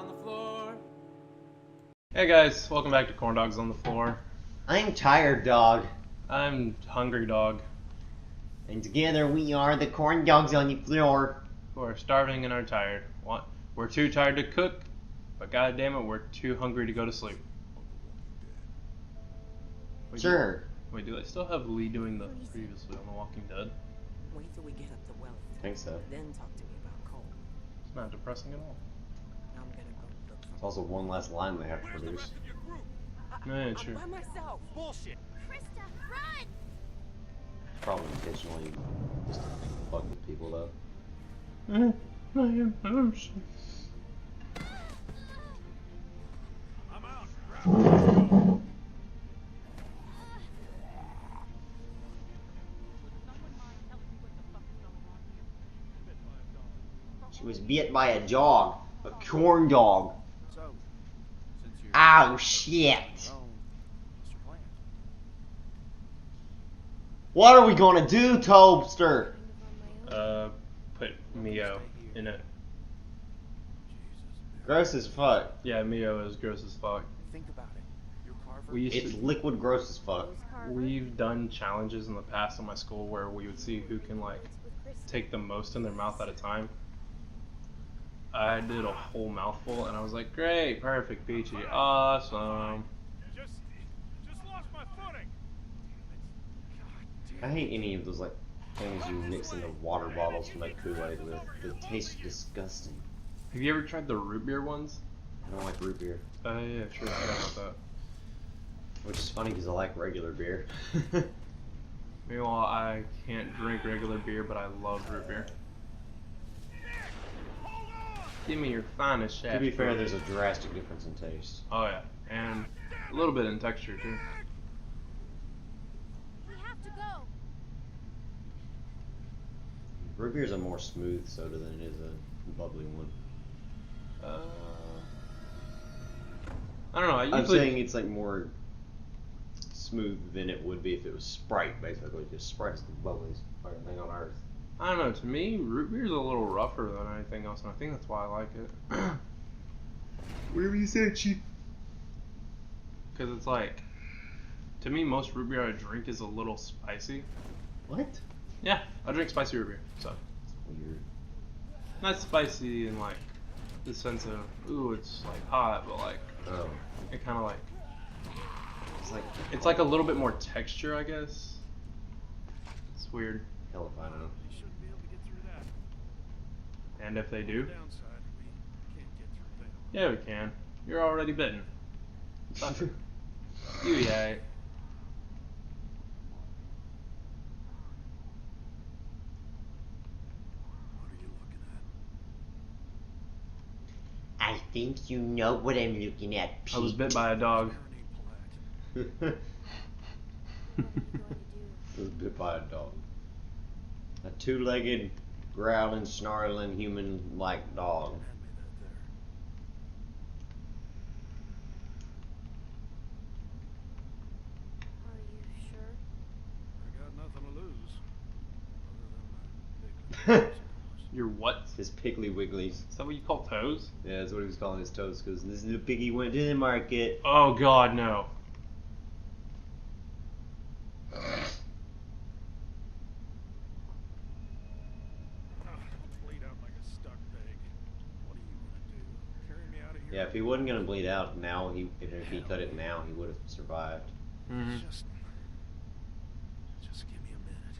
on the floor. Hey guys, welcome back to Corn Dogs on the Floor. I'm tired, dog. I'm hungry dog. And together we are the corn dogs on the floor. Who are starving and are tired. We're too tired to cook, but god damn it, we're too hungry to go to sleep. Sure. Wait, do they still have Lee doing the previously on The Walking Dead? Wait till we get up to wealth. I think so. Then talk to me about coal. It's not depressing at all. I'm gonna go look for It's also one less line they have to produce. Yeah, sure. I'm by myself. Bullshit. Krista, run! Probably intentionally just to fuck with people though. I am thirsty. I'm out. She was bit by a dog. A corn dog. So, since you're Ow, shit. what's your plan? What are we gonna do, Toadster? Put Mio in it. Gross as fuck. Yeah, Mio is gross as fuck. Think about it. Your carver. We used It's to, liquid gross as fuck. we've done challenges in the past in my school where we would see who can like take the most in their mouth at a time. I did a whole mouthful and I was like, great, perfect, peachy, awesome. Just lost my footing. I hate any of those like things you mix into water bottles to make Kool-Aid with. They taste disgusting. Have you ever tried the root beer ones? I don't like root beer. Yeah, sure, I forgot about that. Which is funny because I like regular beer. Meanwhile, I can't drink regular beer, but I love root beer. Give me your finest shaft. To be fair, there's a drastic difference in taste. Oh yeah, and a little bit in texture too. We have to go. Root beer is a more smooth soda than it is a bubbly one. I don't know. I I'm usually saying it's like more smooth than it would be if it was Sprite, basically. Because Sprite's the bubbliest fucking thing on earth. I don't know. To me, root beer is a little rougher than anything else, and I think that's why I like it. Whatever you say, Chief. Because it's like, to me, most root beer I drink is a little spicy. What? Yeah, I drink spicy root beer, so Weird. not spicy in like the sense of ooh, it's like hot, but like Oh. it kind of like It's like a little bit more texture, I guess. It's weird. hell if I know. You shouldn't be able to get through that. And if they do, Downside, we can't get through that. yeah, we can. You're already bitten. Sucker. You yay. What are you looking at? I think you know what I'm looking at, Pete. I was bit by a dog. Cerny I What are you going to do? was bit by a dog. A two-legged, growling, snarling, human-like dog. Hand me that there. Are you sure? I got nothing to lose. Other than my big Your what? His Piggly Wigglies. Is that what you call toes? Yeah, that's what he was calling his toes, because this little piggy went to the market. Oh god, no. bleed out like a stuck pig. What are you gonna do? Carry me out of here? Yeah, if he wasn't gonna bleed out now, if he cut it now, he would have survived. Mm-hmm. Just give me a minute.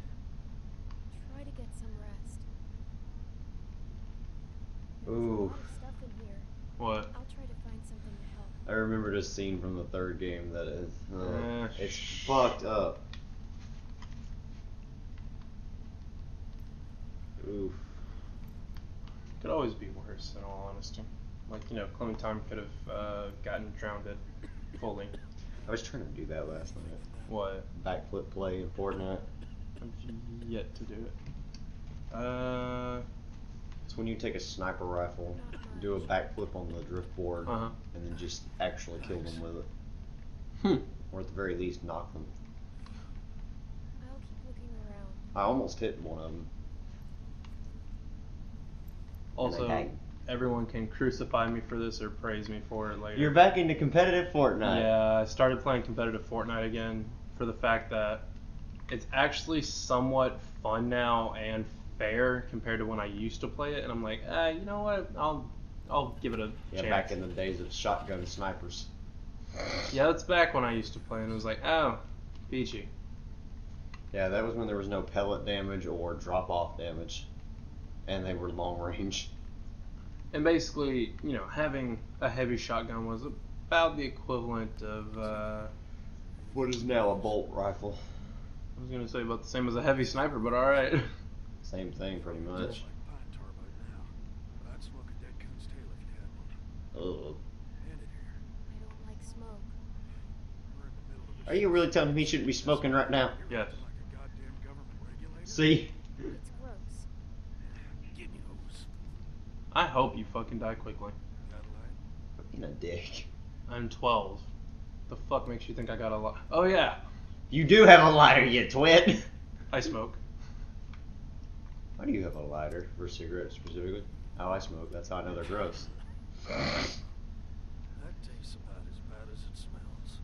Try to get some rest. Ooh. There's a lot of stuff in here. What? I'll try to find something to help. I remember this scene from the third game that is, it's Sh- fucked up. Oof. Could always be worse, in all honesty. Like, you know, Clementine could have gotten drowned fully. I was trying to do that last night. What? Backflip play in Fortnite. I've yet to do it. It's when you take a sniper rifle, do a backflip on the driftboard, Uh-huh. and then just actually kill them with it. Hmm. Or at the very least, knock them. I'll keep looking around. I almost hit one of them. Also, And I died. everyone can crucify me for this or praise me for it later. You're back into competitive Fortnite. Yeah, I started playing competitive Fortnite again for the fact that it's actually somewhat fun now and fair compared to when I used to play it. And I'm like, you know what? I'll give it a chance. Back in the days of shotgun snipers. Yeah, that's back when I used to play, and it was like, oh, peachy. Yeah, that was when there was no pellet damage or drop-off damage, and they were long range. And basically, you know, having a heavy shotgun was about the equivalent of, What is now a bolt rifle? I was going to say about the same as a heavy sniper, but alright. Same thing, pretty much. Like pine tar right now. I'd smoke a dead coon's tail if you had one. Ugh. Hand it here. I don't like smoke. We're in the middle of a Are you really telling me he shouldn't be smoking right now? Yes. like a goddamn government regulator. See? It's gross. Give me those. I hope you fucking die quickly. Got a light? Being a dick. I'm 12. The fuck makes you think I got a lot? Oh yeah, You do have a lighter, you twit! I smoke. Why do you have a lighter for cigarettes specifically? Oh, I smoke. That's how I know they're gross. That tastes about as bad as it smells.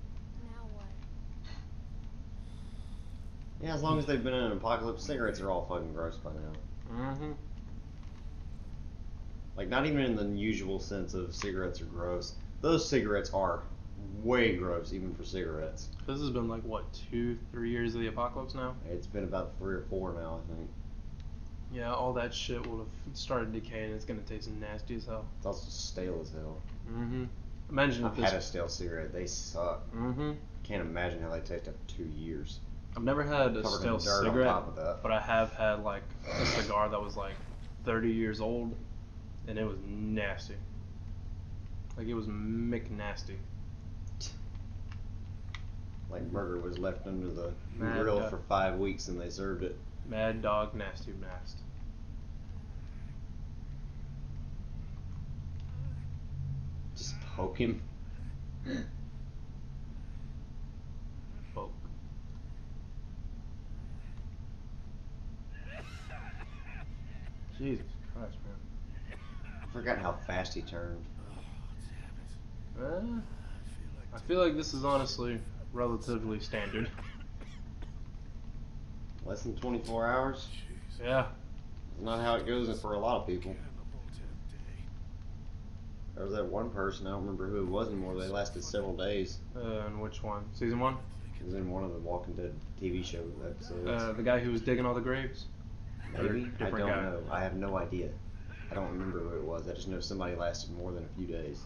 Now what? Yeah, as long as they've been in an apocalypse, cigarettes are all fucking gross by now. Mm-hmm. Like, not even in the usual sense of cigarettes are gross. Those cigarettes are way gross, even for cigarettes. This has been like, what, 2-3 years of the apocalypse now? It's been about 3 or 4 now, I think. Yeah, all that shit will have started decaying. It's gonna taste nasty as hell. It's also stale as hell. Mm-hmm. Imagine if I've this. had a stale cigarette. They suck. Mm-hmm. Can't imagine how they taste after 2 years. I've never had a Covered stale in dirt cigarette, on top of that. but I have had like a cigar that was like 30 years old, and it was nasty. Like it was McNasty. Like burger was left under the Mad grill dog. for 5 weeks and they served it. Mad dog, nasty nast. Just poke him. Poke. Jesus Christ, man. I forgot how fast he turned. I feel like this is honestly relatively standard. Less than 24 hours? Yeah. It's not how it goes for a lot of people. There was that one person, I don't remember who it was anymore, they lasted several days. And which one? Season 1? It was in one of the Walking Dead TV show episodes. The guy who was digging all the graves? Maybe? I different don't guy. know. I have no idea. I don't remember who it was. I just know somebody lasted more than a few days.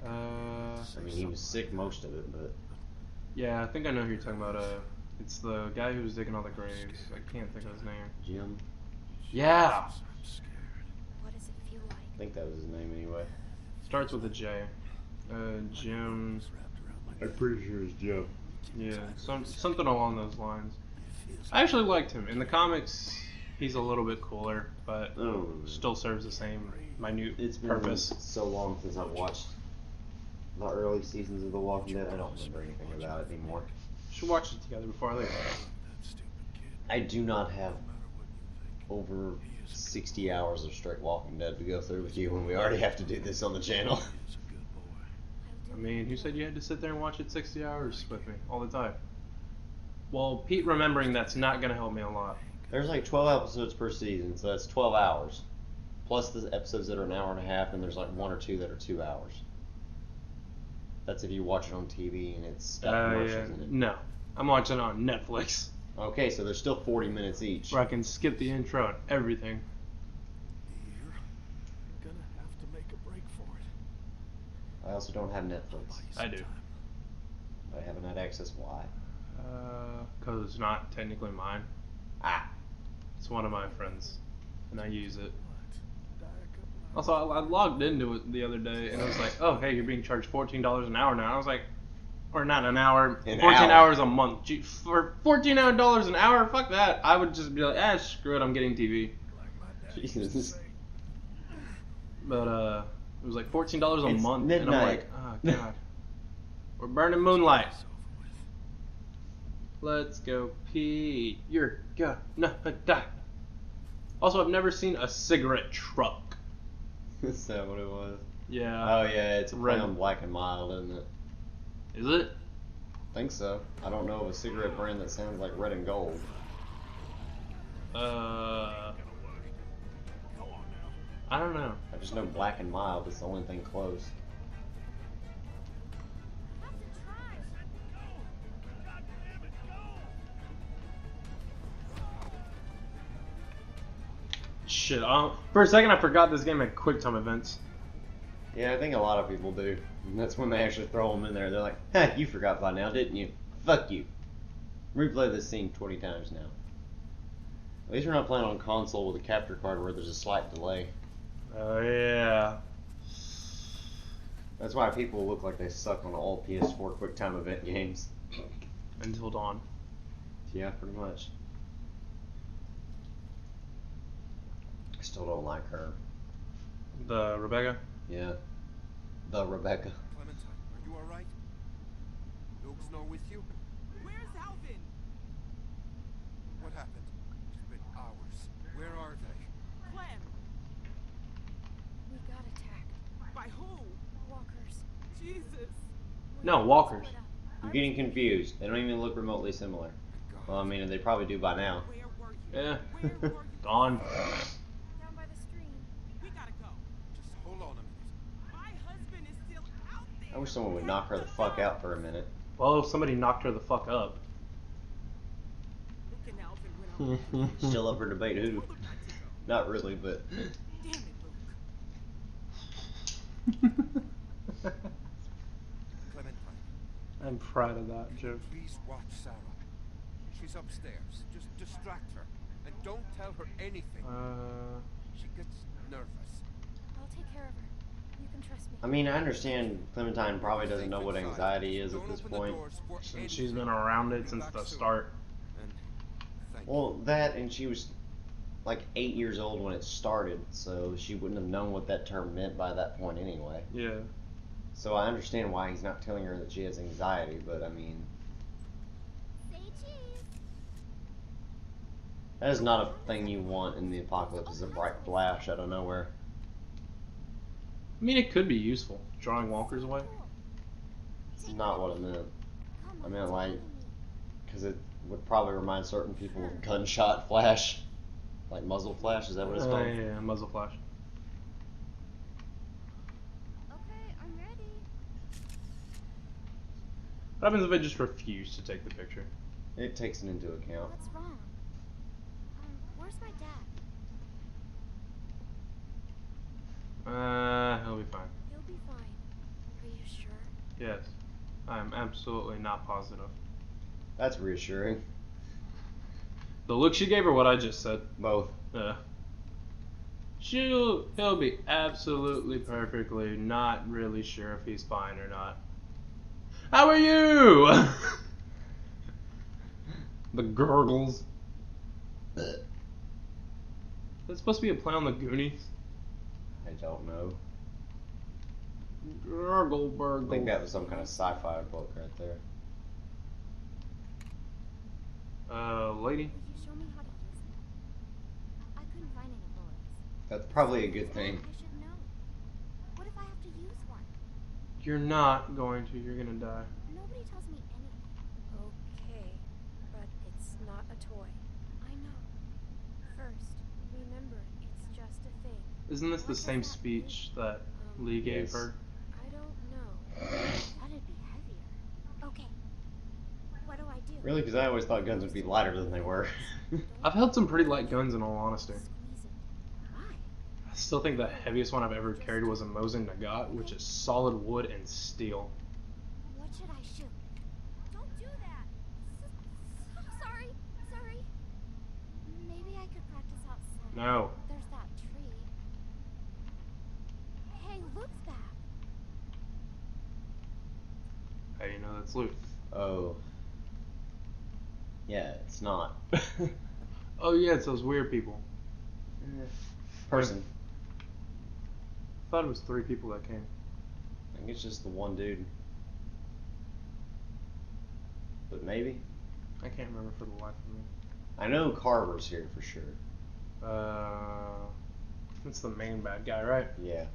I mean, he was sick most of it, but... Yeah, I think I know who you're talking about. It's the guy who was digging all the graves. I can't think of his name. Jim? Yeah! What does it feel like? I think that was his name anyway. Starts with a J. Jim. I'm pretty sure it's Jim. Yeah, something along those lines. I actually liked him. In the comics, he's a little bit cooler, but still serves the same minute It's been purpose. so long since I've watched the early seasons of The Walking Dead, I don't remember anything about it anymore. Should watch it together before I leave. I do not have over 60 hours of straight Walking Dead to go through with you when we already have to do this on the channel. I mean, who said you had to sit there and watch it 60 hours with me all the time? Well, Pete remembering that's not going to help me a lot. There's like 12 episodes per season, so that's 12 hours. Plus the episodes that are an hour and a half, and there's like 1 or 2 that are 2 hours. That's if you watch it on TV and it's got commercials in it. No, I'm watching it on Netflix, Okay, so there's still 40 minutes each. where I can skip the intro and everything. You're gonna have to make a break for it. I also don't have Netflix. I do. I haven't had access. Why? Because it's not technically mine. Ah. It's one of my friends, and I use it. Die a couple Also, I logged into it the other day, and it was like, oh, hey, you're being charged $14 an hour now. I was like, or not an hour, An 14 hour. hours a month. Gee, for $14 an hour, fuck that. I would just be like, screw it, I'm getting TV. like my dad used to Jesus. say. But it was like $14 a It's month, and I'm midnight. like, oh god, we're burning moonlight. It's over with. Let's go, Pete. You're gonna die. Also, I've never seen a cigarette truck. Is that what it was? Yeah. Oh yeah, it's a play Red. on Black and Mild, isn't it? Is it? I think so. I don't know of a cigarette brand that sounds like Red and Gold. I don't know. I just know Black and Mild is the only thing close. Shit. For a second, I forgot this game had QuickTime events. Yeah, I think a lot of people do. And that's when they actually throw them in there. They're like, "Ha, you forgot by now, didn't you? Fuck you." Replay this scene 20 times now. At least we're not playing on console with a capture card where there's a slight delay. Oh yeah. That's why people look like they suck on all PS4 QuickTime event games. Until Dawn. Yeah, pretty much. I still don't like her. The Rebecca. Yeah. The Rebecca. Clementine, are you alright? Luke's not with you? Where's Alvin? What happened? It's been hours. Where are they? Clem. We got attacked. By who? Walkers. Jesus. No, walkers. Split up. I'm getting confused. They don't even look remotely similar. God. Well, I mean, they probably do by now. Where were you? Yeah. Where were you? Dawn. Down by the stream. We gotta go. Just hold on a minute. My husband is still out there. I wish someone would knock her the fuck out for a minute. Well, somebody knocked her the fuck up. Luke and Alvin went out. Still up for debate who. Told them not to go. Not really, but Damn it, Luke. Clementine, I'm proud of that joke. please watch Sarah. She's upstairs. Just distract her. And don't tell her anything. She gets nervous. I'll take care of her. You can trust me. I mean, I understand Clementine probably doesn't know what anxiety is at Don't this open the point. doors for Since she's anything. been around it Be since back the soon. start. And thank you. Well, that and she was like 8 years old when it started, so she wouldn't have known what that term meant by that point anyway. Yeah. So I understand why he's not telling her that she has anxiety, but I mean, Say cheese. that is not a thing you want in the apocalypse, is a bright flash out of nowhere. I mean, it could be useful. Drawing walkers away. It's not what I meant. Come I on, meant like, follow me. because it would probably remind certain people of gunshot flash. Like muzzle flash, is that what it's called? Yeah, muzzle flash. Okay, I'm ready. What happens if I just refuse to take the picture? It takes it into account. What's wrong? Where's my dad? He'll be fine. He'll be fine. Are you sure? Yes. I'm absolutely not positive. That's reassuring. The look she gave or what I just said? Both. He'll be absolutely perfectly not really sure if he's fine or not. How are you? The gurgles. That's supposed to be a play on the Goonies. I don't know. Gurgle I burgle. think that was some kind of sci-fi book right there. Lady. Will you show me how to use it? I couldn't find any bullets. That's probably a good thing. I should know. What if I have to use one? You're not going to. You're gonna die. Nobody tells me anything. Okay, but it's not a toy. I know. First, remember, it's just a thing. Isn't this the same speech that Lee gave Yes. her? I don't know. Thought it'd be heavier. Okay. What do I do? Really? Because I always thought guns would be lighter than they were. I've held some pretty light guns in all honesty. Squeeze it. Why? I still think the heaviest one I've ever carried was a Mosin Nagant, which is solid wood and steel. What should I shoot? Don't do that. Sorry. Sorry. Maybe I could practice outside. No. There's that tree. Hey, look's back. How do you know that's loot? Oh. Yeah, it's not. Oh yeah, it's those weird people. Person. I thought it was 3 people that came. I think it's just the one dude. But maybe. I can't remember for the life of me. I know Carver's here for sure. That's the main bad guy, right? Yeah.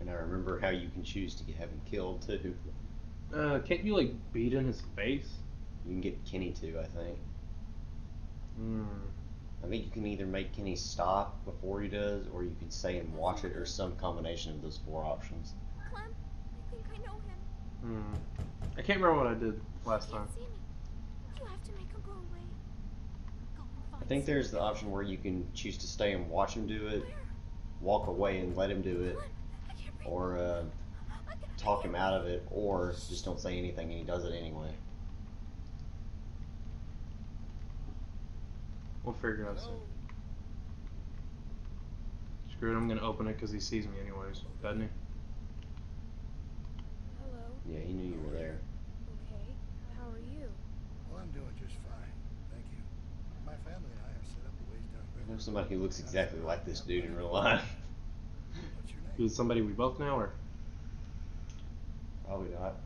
And I remember how you can choose to have him killed too. Can't you like beat in his face? You can get Kenny to, I think. Hmm. I think you can either make Kenny stop before he does, or you can stay and watch it, or some combination of those 4 options. Clem, I think I know him. I can't remember what I did last He time. can't see me. You have to make him go away. Go and find I think there's the Cerny. option where you can choose to stay and watch him do it, Where? walk away and let him do it, Clem, I can't breathe. or talk him out of it, or just don't say anything and he does it anyway. We'll figure it out soon. Screw it, I'm gonna open it because he sees me anyways, doesn't he? Hello. Yeah, he knew you were there. Okay. How are you? Well, I'm doing just fine. Thank you. My family and I have set up a ways I know downriver. somebody who looks exactly like this dude in real life. What's your name? Who's somebody we both know, or? Probably not.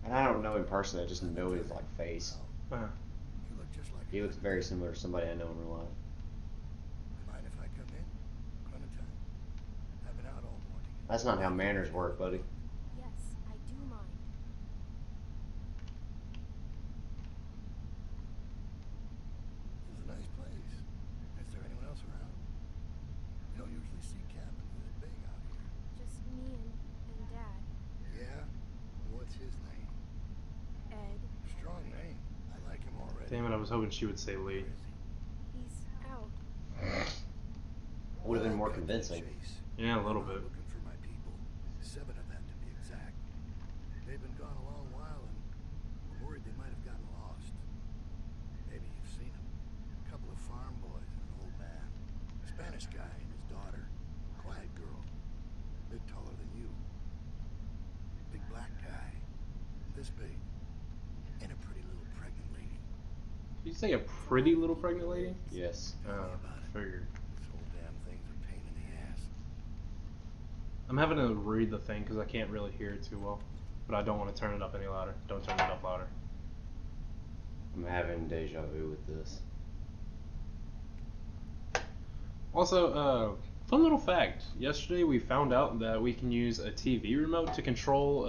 And I don't know him personally, I just know his like face. Uh, You look just like He looks very similar to somebody I know in real life. Mind if I come in? Clementine? I've been out all morning. That's not how manners work, buddy. Yes, I do mind. This is a nice place. Is there anyone else around? You don't usually see cabins this big out here. Just me and Dad. Yeah? What's his name? Ed. Strong name. I like him already. damn it, I was hoping she would say Lee. Where is he? He's out. Would have been more Cut to the convincing. chase. Yeah, a little I'm bit. looking for my people. 7 of them to be exact. They've been gone a long while and I'm worried they might have gotten lost. Maybe you've seen them. A couple of farm boys and an old man. Spanish guy and his daughter. Quiet girl. Bit taller than you. Big black guy. This big. And a pretty little pregnant lady. Did you say a pretty little pregnant lady? Yes. Figured. This whole damn thing's a pain in the ass. I'm having to read the thing because I can't really hear it too well. But I don't want to turn it up any louder. Don't turn it up louder. I'm having deja vu with this. Also, fun little fact. Yesterday we found out that we can use a TV remote to control,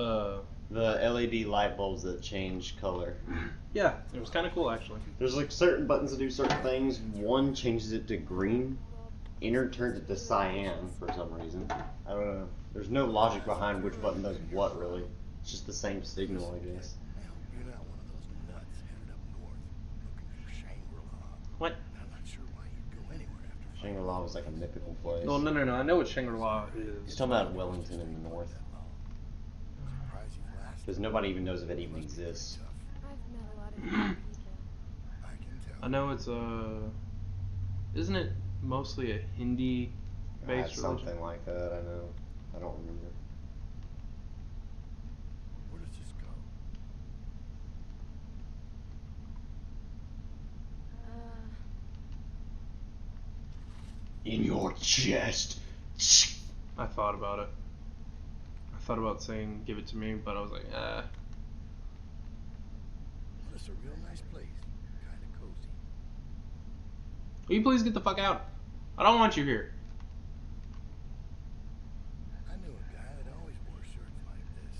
The LED light bulbs that change color. yeah, it was kind of cool actually. There's like certain buttons that do certain things. One changes it to green. Inner turns it to cyan for some reason. I don't know. There's no logic behind which button does what really. It's just the same signal, I guess. Now, you're not one of those nuts headed up north looking for Shangri-La. What? I'm not sure why you'd go anywhere after Shangri-La was like a mythical place. No, no. I know what Shangri-La He's is. talking about Wellington in the north. Surprised you've lasted. Because nobody even knows if it even exists. I've met a lot of different people. I can tell. I know it's isn't it mostly a Hindi based religion? Something like that, I know. I don't remember. Where does this go? In your chest. I thought about it. I thought about saying give it to me, but I was like, Well, it's a real nice place. Kind of cozy. will you please get the fuck out? I don't want you here. I knew a guy that always wore shirts like this.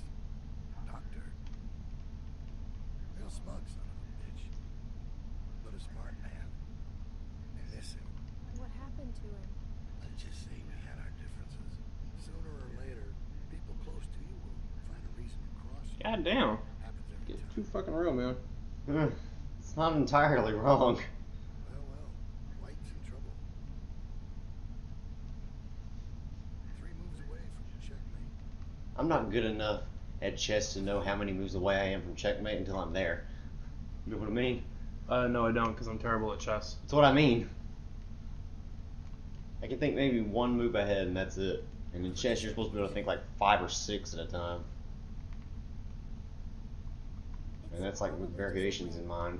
Doctor. Real smug son of a bitch. But a smart man. I miss him. What happened to him? Let's just say we had our differences. Sooner or later, people close to you will find a reason to cross you. God damn. Happens every Get time. too fucking real, man. It's not entirely wrong. Well, White's in trouble. 3 moves away from checkmate. I'm not good enough at chess to know how many moves away I am from checkmate until I'm there. You know what I mean? No, I don't, because I'm terrible at chess. That's what I mean. I can think maybe 1 move ahead and that's it. And in chess, you're supposed to be able to think like 5 or 6 at a time. And that's like with variations in mind.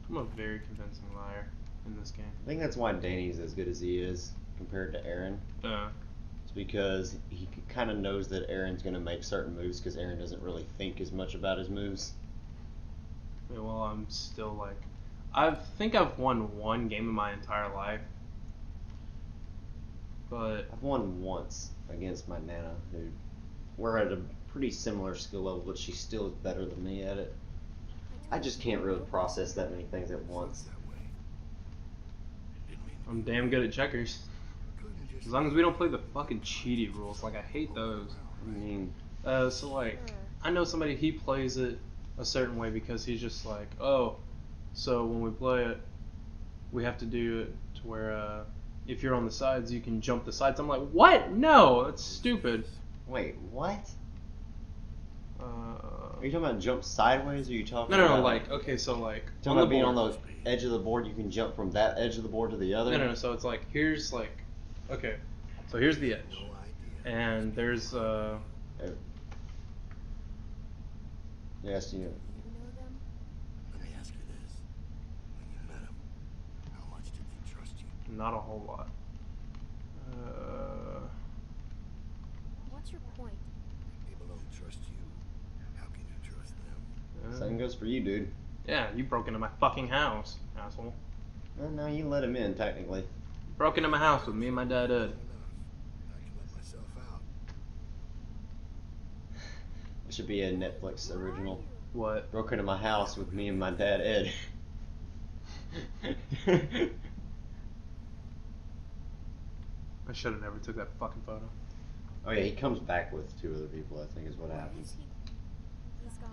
I'm a very convincing liar in this game. I think that's why Danny's as good as he is compared to Aaron. It's because he kind of knows that Aaron's going to make certain moves because Aaron doesn't really think as much about his moves. Yeah, well, I'm still like, I think I've won one game in my entire life. But I've won once against my Nana, who we're at a pretty similar skill level, but she still is better than me at it. I just can't really process that many things at once. I'm damn good at checkers. As long as we don't play the fucking cheaty rules, like I hate those. I mean, So like, I know somebody, he plays it a certain way because he's just like, oh, so when we play it, we have to do it to where if you're on the sides, you can jump the sides. I'm like, what? No, that's stupid. wait, what? Uh, Are you talking about jump sideways, or are you talking no, about... like, okay, so like, Talking about being on the edge of the board, you can jump from that edge of the board to the other? No, so it's like, here's like, okay, so here's the edge, and there's, Yes, you know. You know them? Let me ask you this. When you met them, how much did they trust you? not a whole lot. What's your point? People don't trust you. How can you trust them? Same goes for you, dude. Yeah, you broke into my fucking house, asshole. Well, no, you let him in, technically. Broke into my house with me and my dad, Ed. Enough. I can let myself out. It should be a Netflix original. What? Broke into my house with me and my dad, Ed. I should have never took that fucking photo. Oh yeah, he comes back with 2 other people, I think is what Where happens. is he? He's gone.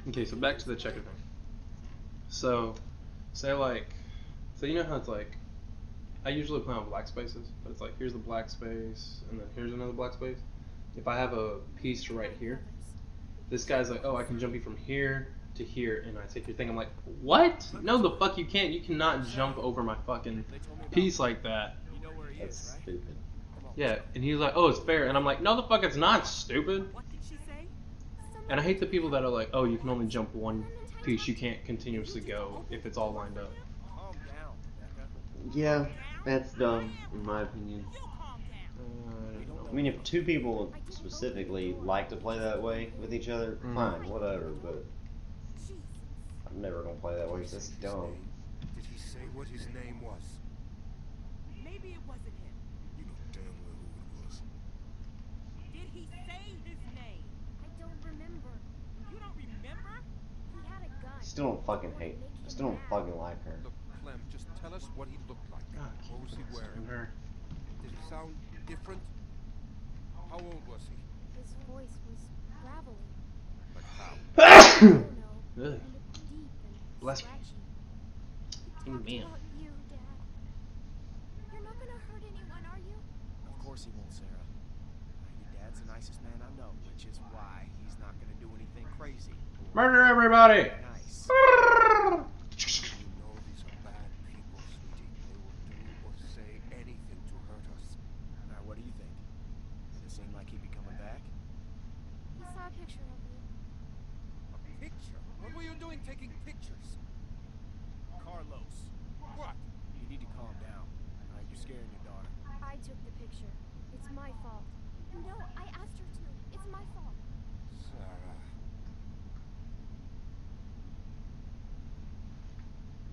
Okay, so back to the checker thing. So, say like, so you know how it's like, I usually play on black spaces, but it's like, here's the black space, and then here's another black space. If I have a piece right here, this guy's like, oh, I can jump you from here to here, and I take your thing. I'm like, what? No, the fuck you can't. You cannot jump over my fucking piece like that. That's stupid. Yeah, and he's like, oh, it's fair. And I'm like, no, the fuck it's not, stupid. What did she say? And I hate the people that are like, oh, you can only jump one piece. You can't continuously go if it's all lined up. Calm down, Rebecca. Yeah, that's dumb, in my opinion. You calm down. I don't know. I mean, if 2 people specifically like to play that way with each other, fine, whatever, but I'm never gonna play that way because that's dumb. Did he say what his name was? Maybe it wasn't him. You know damn well who it was. Did he say his name? I don't remember. You don't remember? He had a gun. Still don't fucking hate. I still don't fucking like her. Look, Clem, just tell us what he looked like. God, What was he wearing? her. Did he sound different? How old was he? His voice was gravelly. Like how? I don't know. Ugh. Kind of deep and Bless me. scratchy. He Oh, talked man. about you, Dad. You're not gonna hurt anyone, are you? Of course he won't, Sarah. Your dad's the nicest man I know, which is why he's not gonna do anything crazy. Murder everybody! Nice. You know these are bad people, sweetie. They will do or say anything to hurt us. Now, what do you think? Does it seem like he'd be coming back? He saw a picture of you. A picture? What were you doing taking pictures? Carlos, What? you need to calm down. You're scaring your daughter. I took the picture. It's my fault. No, I asked her to. It's my fault. Sarah.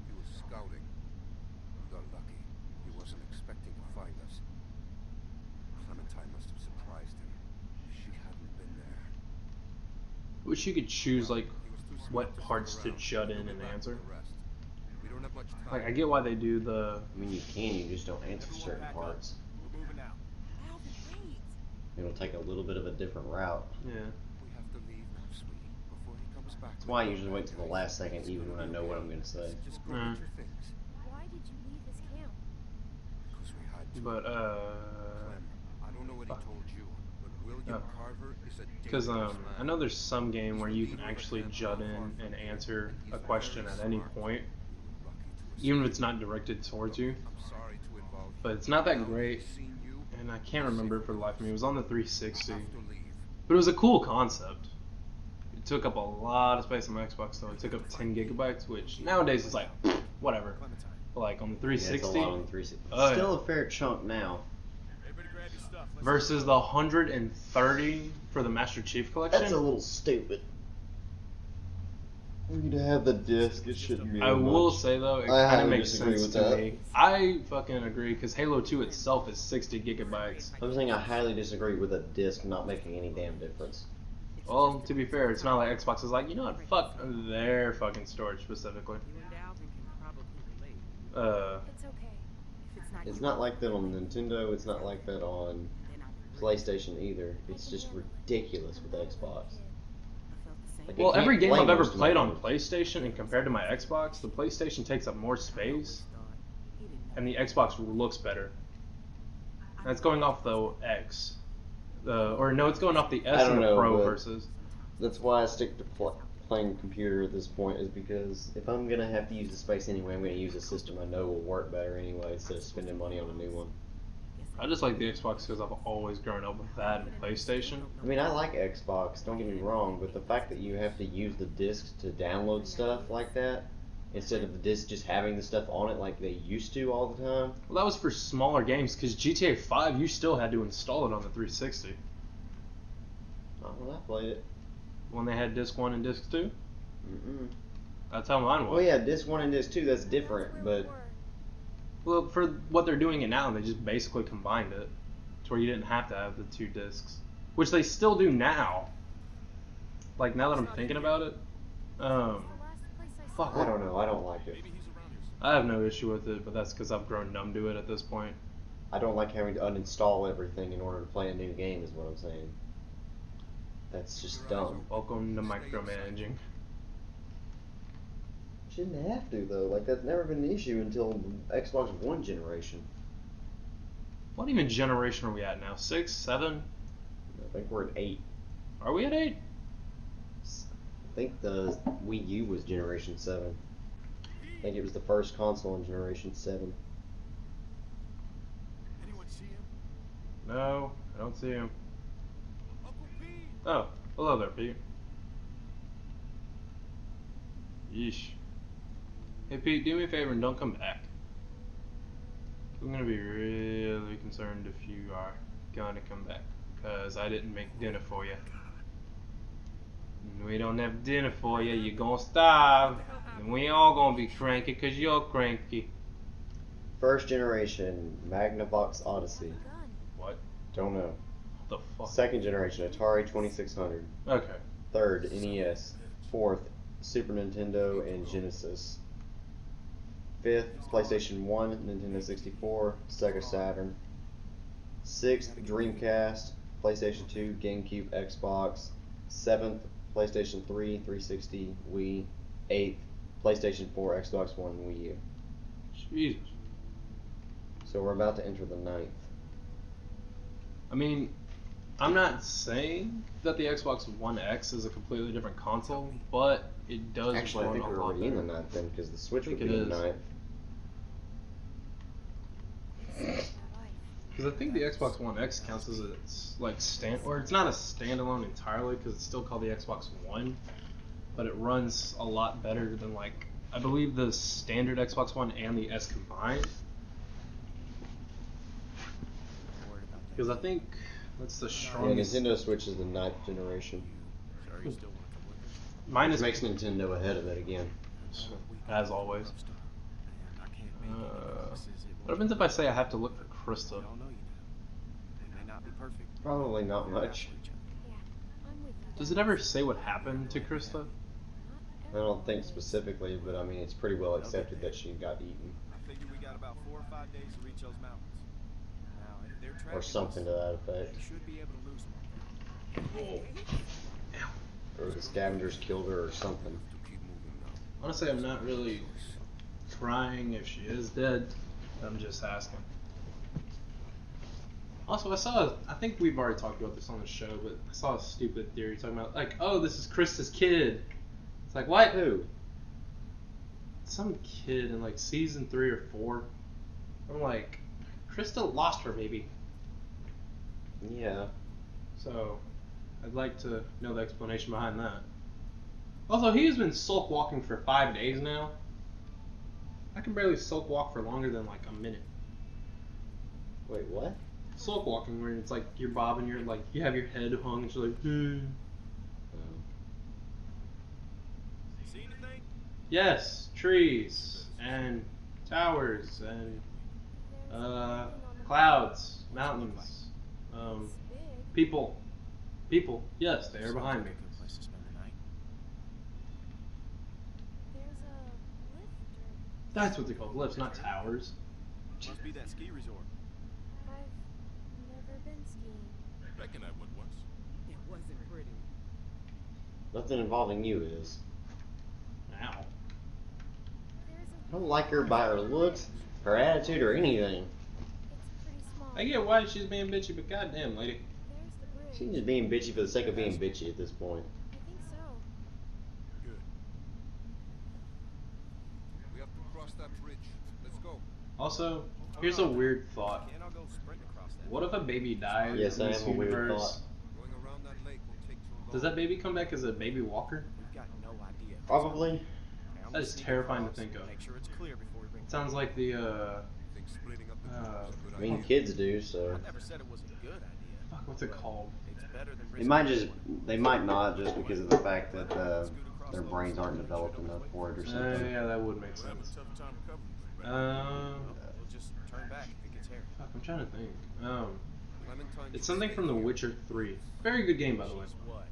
He was scouting. We got lucky. He wasn't expecting to find us. Clementine must have surprised him. She hadn't been there. Wish you could choose like He was too smart what to stick parts to around. jut in He'll be and back answer. with the rest. We don't have much time. Like I get why they do the. I mean, you can, you just don't answer certain parts. We're moving out. Alvin, wait. It'll take a little bit of a different route. Yeah. We have to leave now, sweetie, before he comes back. That's why I usually wait till the last second, even when I know what I'm gonna say. Just go get your things. Why did you leave this camp? Because we had to. But Clem, I don't know what he told you, but William Oh. Carver is a because dangerous I man. know there's some game where you can actually jut in and answer a question at any point, even if it's not directed towards you. I'm sorry to involve you. But it's not that great, Seen you, and I can't remember it for the life of me. It was on the 360, have to leave. but it was a cool concept. It took up a lot of space on my Xbox, though. It took up 10 gigabytes, which nowadays is like whatever. Clementine. But like on the Yeah, it's a 360 lot on the 360. Oh, Still yeah. a fair chunk now. Everybody grab your stuff. Let's versus the 130 for the Master Chief Collection. That's a little stupid. For you to have the disc, it shouldn't be. I that will much. say though, it I kind of highly makes disagree sense with to that. me. I fucking agree because Halo 2 itself is 60 gigabytes. I'm saying I highly disagree with a disc not making any damn difference. Well, to be fair, it's not like Xbox is like, you know what, fuck their fucking storage specifically. You and Dalvin can probably relate. It's okay. If it's not It's you, not like that on Nintendo. It's not like that on then I PlayStation either. It's just ridiculous with Xbox. felt the same. Like, Well, I can't every game blame I've ever most of my played on games. PlayStation and compared to my Xbox, the PlayStation takes up more space He didn't know. and the Xbox looks better. That's going off the X. Or no, it's going off the S I don't and the know, Pro but- versus. That's why I stick to playing computer at this point, is because if I'm gonna have to use the space anyway, I'm gonna use a system I know will work better anyway, instead of spending money on a new one. I just like the Xbox because I've always grown up with that and PlayStation. I mean, I like Xbox, don't get me wrong, but the fact that you have to use the discs to download stuff like that, instead of the disc just having the stuff on it like they used to all the time. Well, that was for smaller games because GTA 5 you still had to install it on the 360 Not when I played it. when they had disc 1 and disc 2. Mm-mm. That's how mine was. Well, yeah, disc 1 and disc 2, that's different, but Well, for what they're doing it now, they just basically combined it to where you didn't have to have the 2 discs, which they still do now. Like now that I'm thinking about it, fuck, I don't know, I don't like it. I have no issue with it, but that's because I've grown numb to it at this point. I don't like having to uninstall everything in order to play a new game, is what I'm saying. That's just dumb. Welcome to micromanaging. Shouldn't have to, though. Like, that's never been an issue until Xbox One generation. What even generation are we at now? 6, 7? I think we're at 8. Are we at 8? I think the Wii U was generation 7. I think it was the first console in generation 7. Anyone see him? No, I don't see him. Uncle Pete! Oh, hello there, Pete. Yeesh. Hey, Pete, do me a favor and don't come back. I'm gonna be really concerned if you are gonna come back, because I didn't make dinner for you. And we don't have dinner for you, you're gonna starve. And we all gonna be cranky, because you're cranky. First generation, Magnavox Odyssey. What? Don't know. What the fuck? Second generation, Atari 2600. Okay. Third, NES. Fourth, Super Nintendo and Genesis. Fifth, PlayStation 1, Nintendo 64, Sega Saturn. Sixth, Dreamcast, PlayStation 2, GameCube, Xbox. Seventh, PlayStation 3, 360, Wii. Eighth, PlayStation 4, Xbox One, and Wii U. Jesus. So we're about to enter the ninth. I mean, I'm not saying that the Xbox One X is a completely different console, but it does Actually, I run think a we're lot already in the better. ninth then, because the Switch I would think be it in the is. ninth. Because I think the Xbox One X counts as its like or it's not a standalone entirely because it's still called the Xbox One, but it runs a lot better than like I believe the standard Xbox One and the S combined. Worried about that. Because I think that's the Yeah, strongest. Nintendo Switch is the ninth generation. So are you still want to come with us? Mine Which is makes Nintendo ahead of it again. as always. Man, I can't make any promises. It What happens if I say I have to look for Krista? We all know you now. It may not be perfect. Probably not We're out much. for each other. Yeah, I'm with you. Does it ever say what happened to Krista? I don't think specifically, but I mean, it's pretty well accepted that she got eaten. I figure we got about 4 or 5 days to reach those mountains. Now, if they're tracking Or something to us, that effect. they should be able to lose them. Or the scavengers killed her or something. To keep moving now. Honestly, I'm not really crying if she is dead. I'm just asking. Also, I think we've already talked about this on the show, but I saw a stupid theory talking about, like, oh, this is Krista's kid. It's like, what? Who? Some kid in, like, season 3 or 4. I'm like, Krista lost her baby. Yeah. So, I'd like to know the explanation behind that. Also, he has been sulk walking for 5 days now. I can barely sulk walk for longer than like a minute. Wait, what? Sulk walking, where it's like you're bobbing, you're like you have your head hung, and she's like, Oh. See anything? Yes, trees and towers and There's a building on the clouds, mountains, It's big. people. People. Yes, they are Sounds behind like me. a good place to spend the night. There's a lift That's what they call lifts, not towers. Must be that ski resort. I've never been skiing. Reckon I would once. It wasn't pretty. Nothing involving you is. Ow. There's I don't like her by her looks, her attitude, or anything. It's pretty small. I get why she's being bitchy, but goddamn, lady. There's the bridge. She's just being bitchy for the sake of being bitchy at this point. I think so. Good. We have to cross that bridge. Let's go. Also, here's a weird thought. Can't I go sprint across that? What if a baby dies Yes, in I this am a weird universe? thought. Going around that lake will take too long. Does that baby come back as a baby walker? We've got no idea. Probably. Okay, I'm That gonna is sneak terrifying to across, think of. Make sure it's clear before we bring. It sounds like the Think splitting up the group is a good I mean, idea. kids do, so. I never said it was a good idea. fuck, what's it called? It's better than They risking might just, everyone. they might not just because of the fact that their brains aren't developed enough for it or something. Yeah, that would make We'll have a sense. tough time covering. We'll just turn back if it gets hairy. Fuck, I'm trying to think. Clementine It's should something stay from The here. Witcher 3. Very good game, by the way. She's what?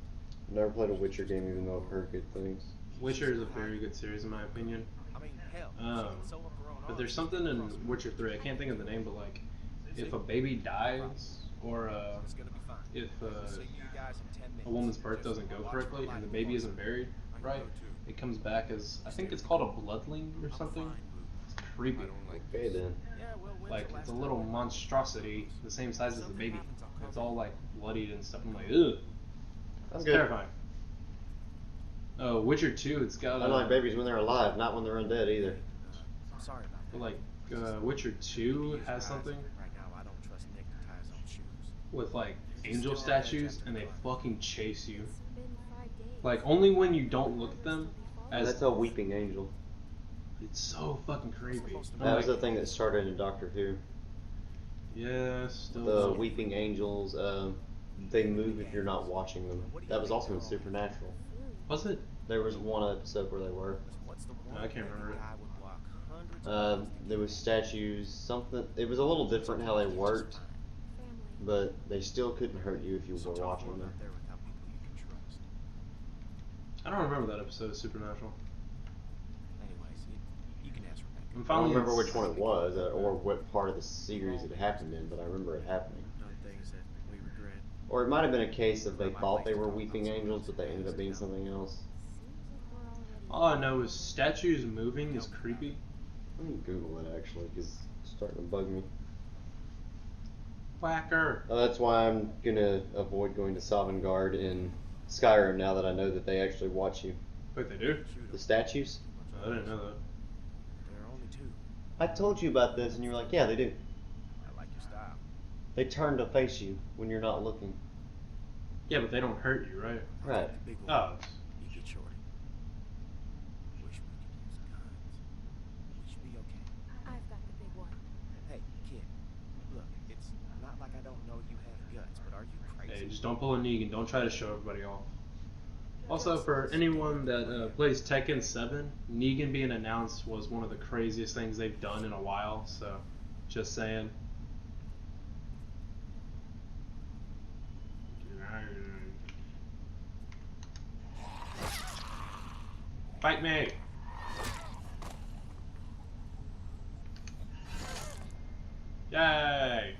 Never played a Witcher game, even though I've heard good things. Witcher is a very good series, in my opinion. I mean, hell. Um, she can sew up her own But arms. there's something in Witcher 3, I can't think of the name, but like, if a baby dies, or It's gonna be fine. if See you guys in 10 minutes. a woman's birth Just doesn't go watch correctly for and the light baby and isn't buried I can right, go too. it comes back as, I think it's called a bloodling or something. It's creepy. I don't like Okay this. then. Yeah, well, when's Like, the it's last a little time? monstrosity, the same size as the Something baby. happens, I'll cover It's it. all like bloodied and stuff. I'm like, ugh. That's It's good. terrifying. Oh, Witcher 2, it's got I like babies when they're alive, not when they're undead either. I'm sorry about that. like, Witcher 2 has something Right now, I don't trust Nick to tie his own shoes. with like angel statues and they fucking chase you. It's been 5 days. Like, only when you don't look at them, as That's a weeping angel. it's so fucking creepy. I'm That was like, the thing that started in Doctor Who. yes, still The love- weeping angels, they move if you're not watching them. That was also in Supernatural. Was it? There was one episode where they were. What's the one I can't remember it. guy would walk hundreds of miles to There was statues, something. It was a little different how they worked, Family. but they still couldn't hurt you if you It's a were tough watching world them. out there without people you can trust. I don't remember that episode of Supernatural. Anyways, you can ask Rebecca. I'm I don't finally remember which one it was or what part of the series it happened in, but I remember it happening. Done things that we regret. Or it might have been a case of they thought they were weeping angels, but they ended up being something else. Seems like we're already. All I know is statues moving is creepy. Let me Google it actually, because it's starting to bug me. Whacker. Oh, that's why I'm gonna avoid going to Sovngarde in Skyrim now that I know that they actually watch you. Wait, they do? The statues? I didn't know that. There are only two. I told you about this, and you were like, "Yeah, they do." I like your style. They turn to face you when you're not looking. Yeah, but they don't hurt you, right? Right. The big one. Oh, You get shorty. Wish we could use guns. We should be okay. I've got the big one. Hey, kid. Look, it's not like I don't know you have guts, but are you crazy? hey, just don't pull a Negan. Don't try to show everybody off. Also, for anyone that plays Tekken 7, Negan being announced was one of the craziest things they've done in a while, so just saying. Fight me! Yay!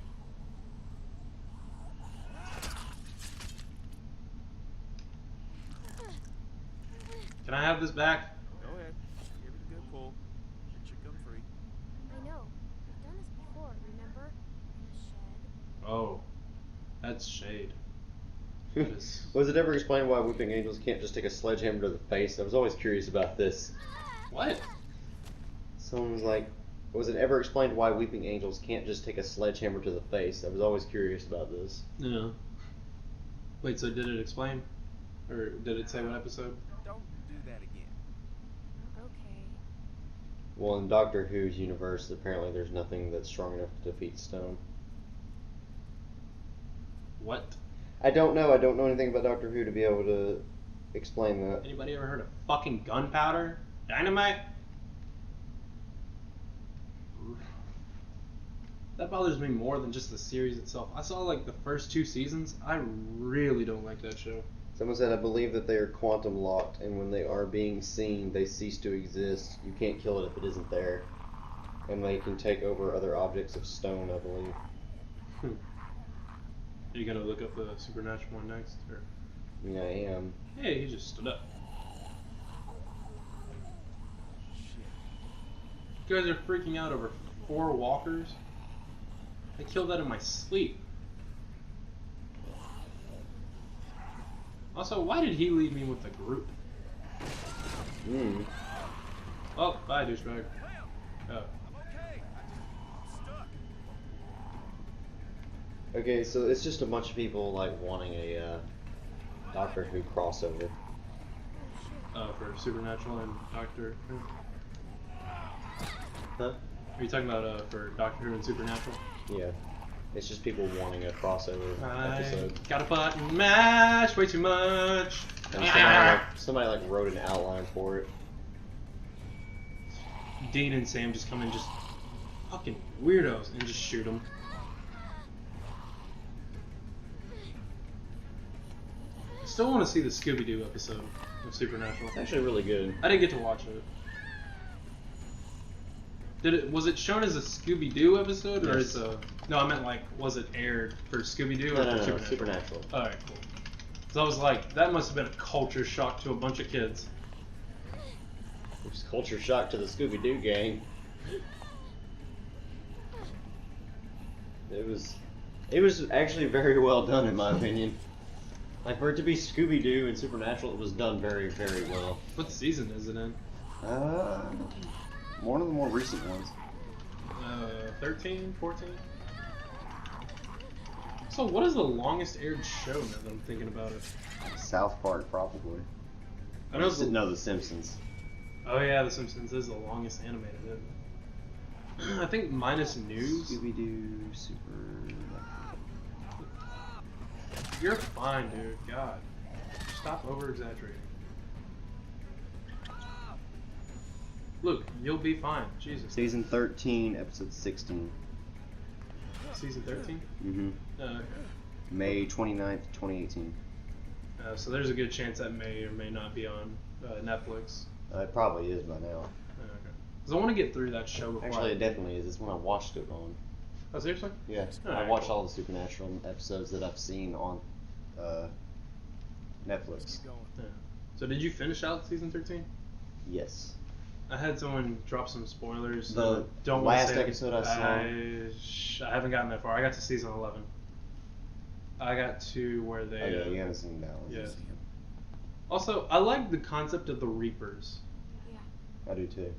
Can I have this back? Go ahead. Give it a good pull. It should come free. I know. We've done this before, remember? In a shed. Oh, that's shade. That is- Was it ever explained why weeping angels can't just take a sledgehammer to the face? I was always curious about this. What? Someone was like, was it ever explained why weeping angels can't just take a sledgehammer to the face? I was always curious about this. Yeah. Wait, so did it explain? Or did it say what episode? Don't do that again. Okay. Well, in Doctor Who's universe, apparently there's nothing that's strong enough to defeat stone. What? I don't know. I don't know anything about Doctor Who to be able to explain that. Anybody ever heard of fucking gunpowder? Dynamite. That bothers me more than just the series itself. I saw like the first 2 seasons. I really don't like that show. Someone said, I believe that they are quantum locked, and when they are being seen, they cease to exist. You can't kill it if it isn't there. And they can take over other objects of stone, I believe. Are you gonna look up the supernatural one next? Or? Yeah, I am. Hey, he just stood up. You guys are freaking out over 4 walkers? I killed that in my sleep. Also, why did he leave me with the group? Oh, bye, douchebag. Oh. Okay, so it's just a bunch of people like wanting a Doctor Who crossover. For Supernatural and Doctor Who? Huh? Are you talking about for Doctor Who and Supernatural? Yeah. It's just people wanting a crossover episode. Got a button mash way too much. And somebody like wrote an outline for it. Dean and Sam just come in, just fucking weirdos, and just shoot them. I still want to see the Scooby-Doo episode of Supernatural. It's actually really good. I didn't get to watch it. Was it shown as a Scooby-Doo episode, or Yes. it's a? No, I meant like, was it aired for Scooby-Doo or No, for Supernatural? Supernatural. All right, cool. So I was like, that must have been a culture shock to a bunch of kids. It was culture shock to the Scooby-Doo gang. It was actually very well done in my opinion. Like for it to be Scooby-Doo and Supernatural, it was done very, very well. What season is it in? One of the more recent ones. 13, 14? So what is the longest aired show now that I'm thinking about it? South Park, probably. I know it's the- No, The Simpsons. Oh yeah, The Simpsons is the longest animated, isn't it? I think minus news. Scooby-Doo, Super... You're fine, dude. God. Stop over-exaggerating. Luke, you'll be fine. Jesus. Season 13, episode 16. Season 13? Mm-hmm. May 29th, 2018. So there's a good chance that may or may not be on Netflix. It probably is by now. Okay. Because I want to get through that show before Actually, it definitely is. It's when I watched it on. Oh, seriously? Yeah, Alright, I watched cool. all the Supernatural episodes that I've seen on Netflix. Keep going. Yeah. So did you finish out season 13? Yes. I had someone drop some spoilers. The don't wanna last say it. episode I saw. I haven't gotten that far. I got to season 11. I got to where they. Oh yeah, you haven't seen that one. Yeah. Also, I like the concept of the Reapers. Yeah. I do too.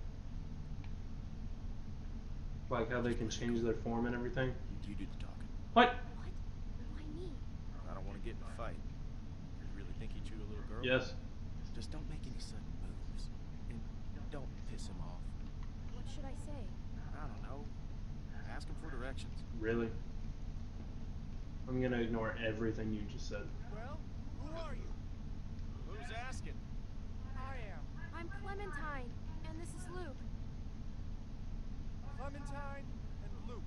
Like how they can change their form and everything. You do the talking. What? What? Why me? I don't want to get in a fight. You really think he chewed a little girl? Yes. Just don't make any sudden moves. And don't piss him off. What should I say? I don't know. Ask him for directions. Really? I'm gonna ignore everything you just said. Well, who are you? Who's asking? I am. I'm Clementine, and this is Luke. Clementine and Luke.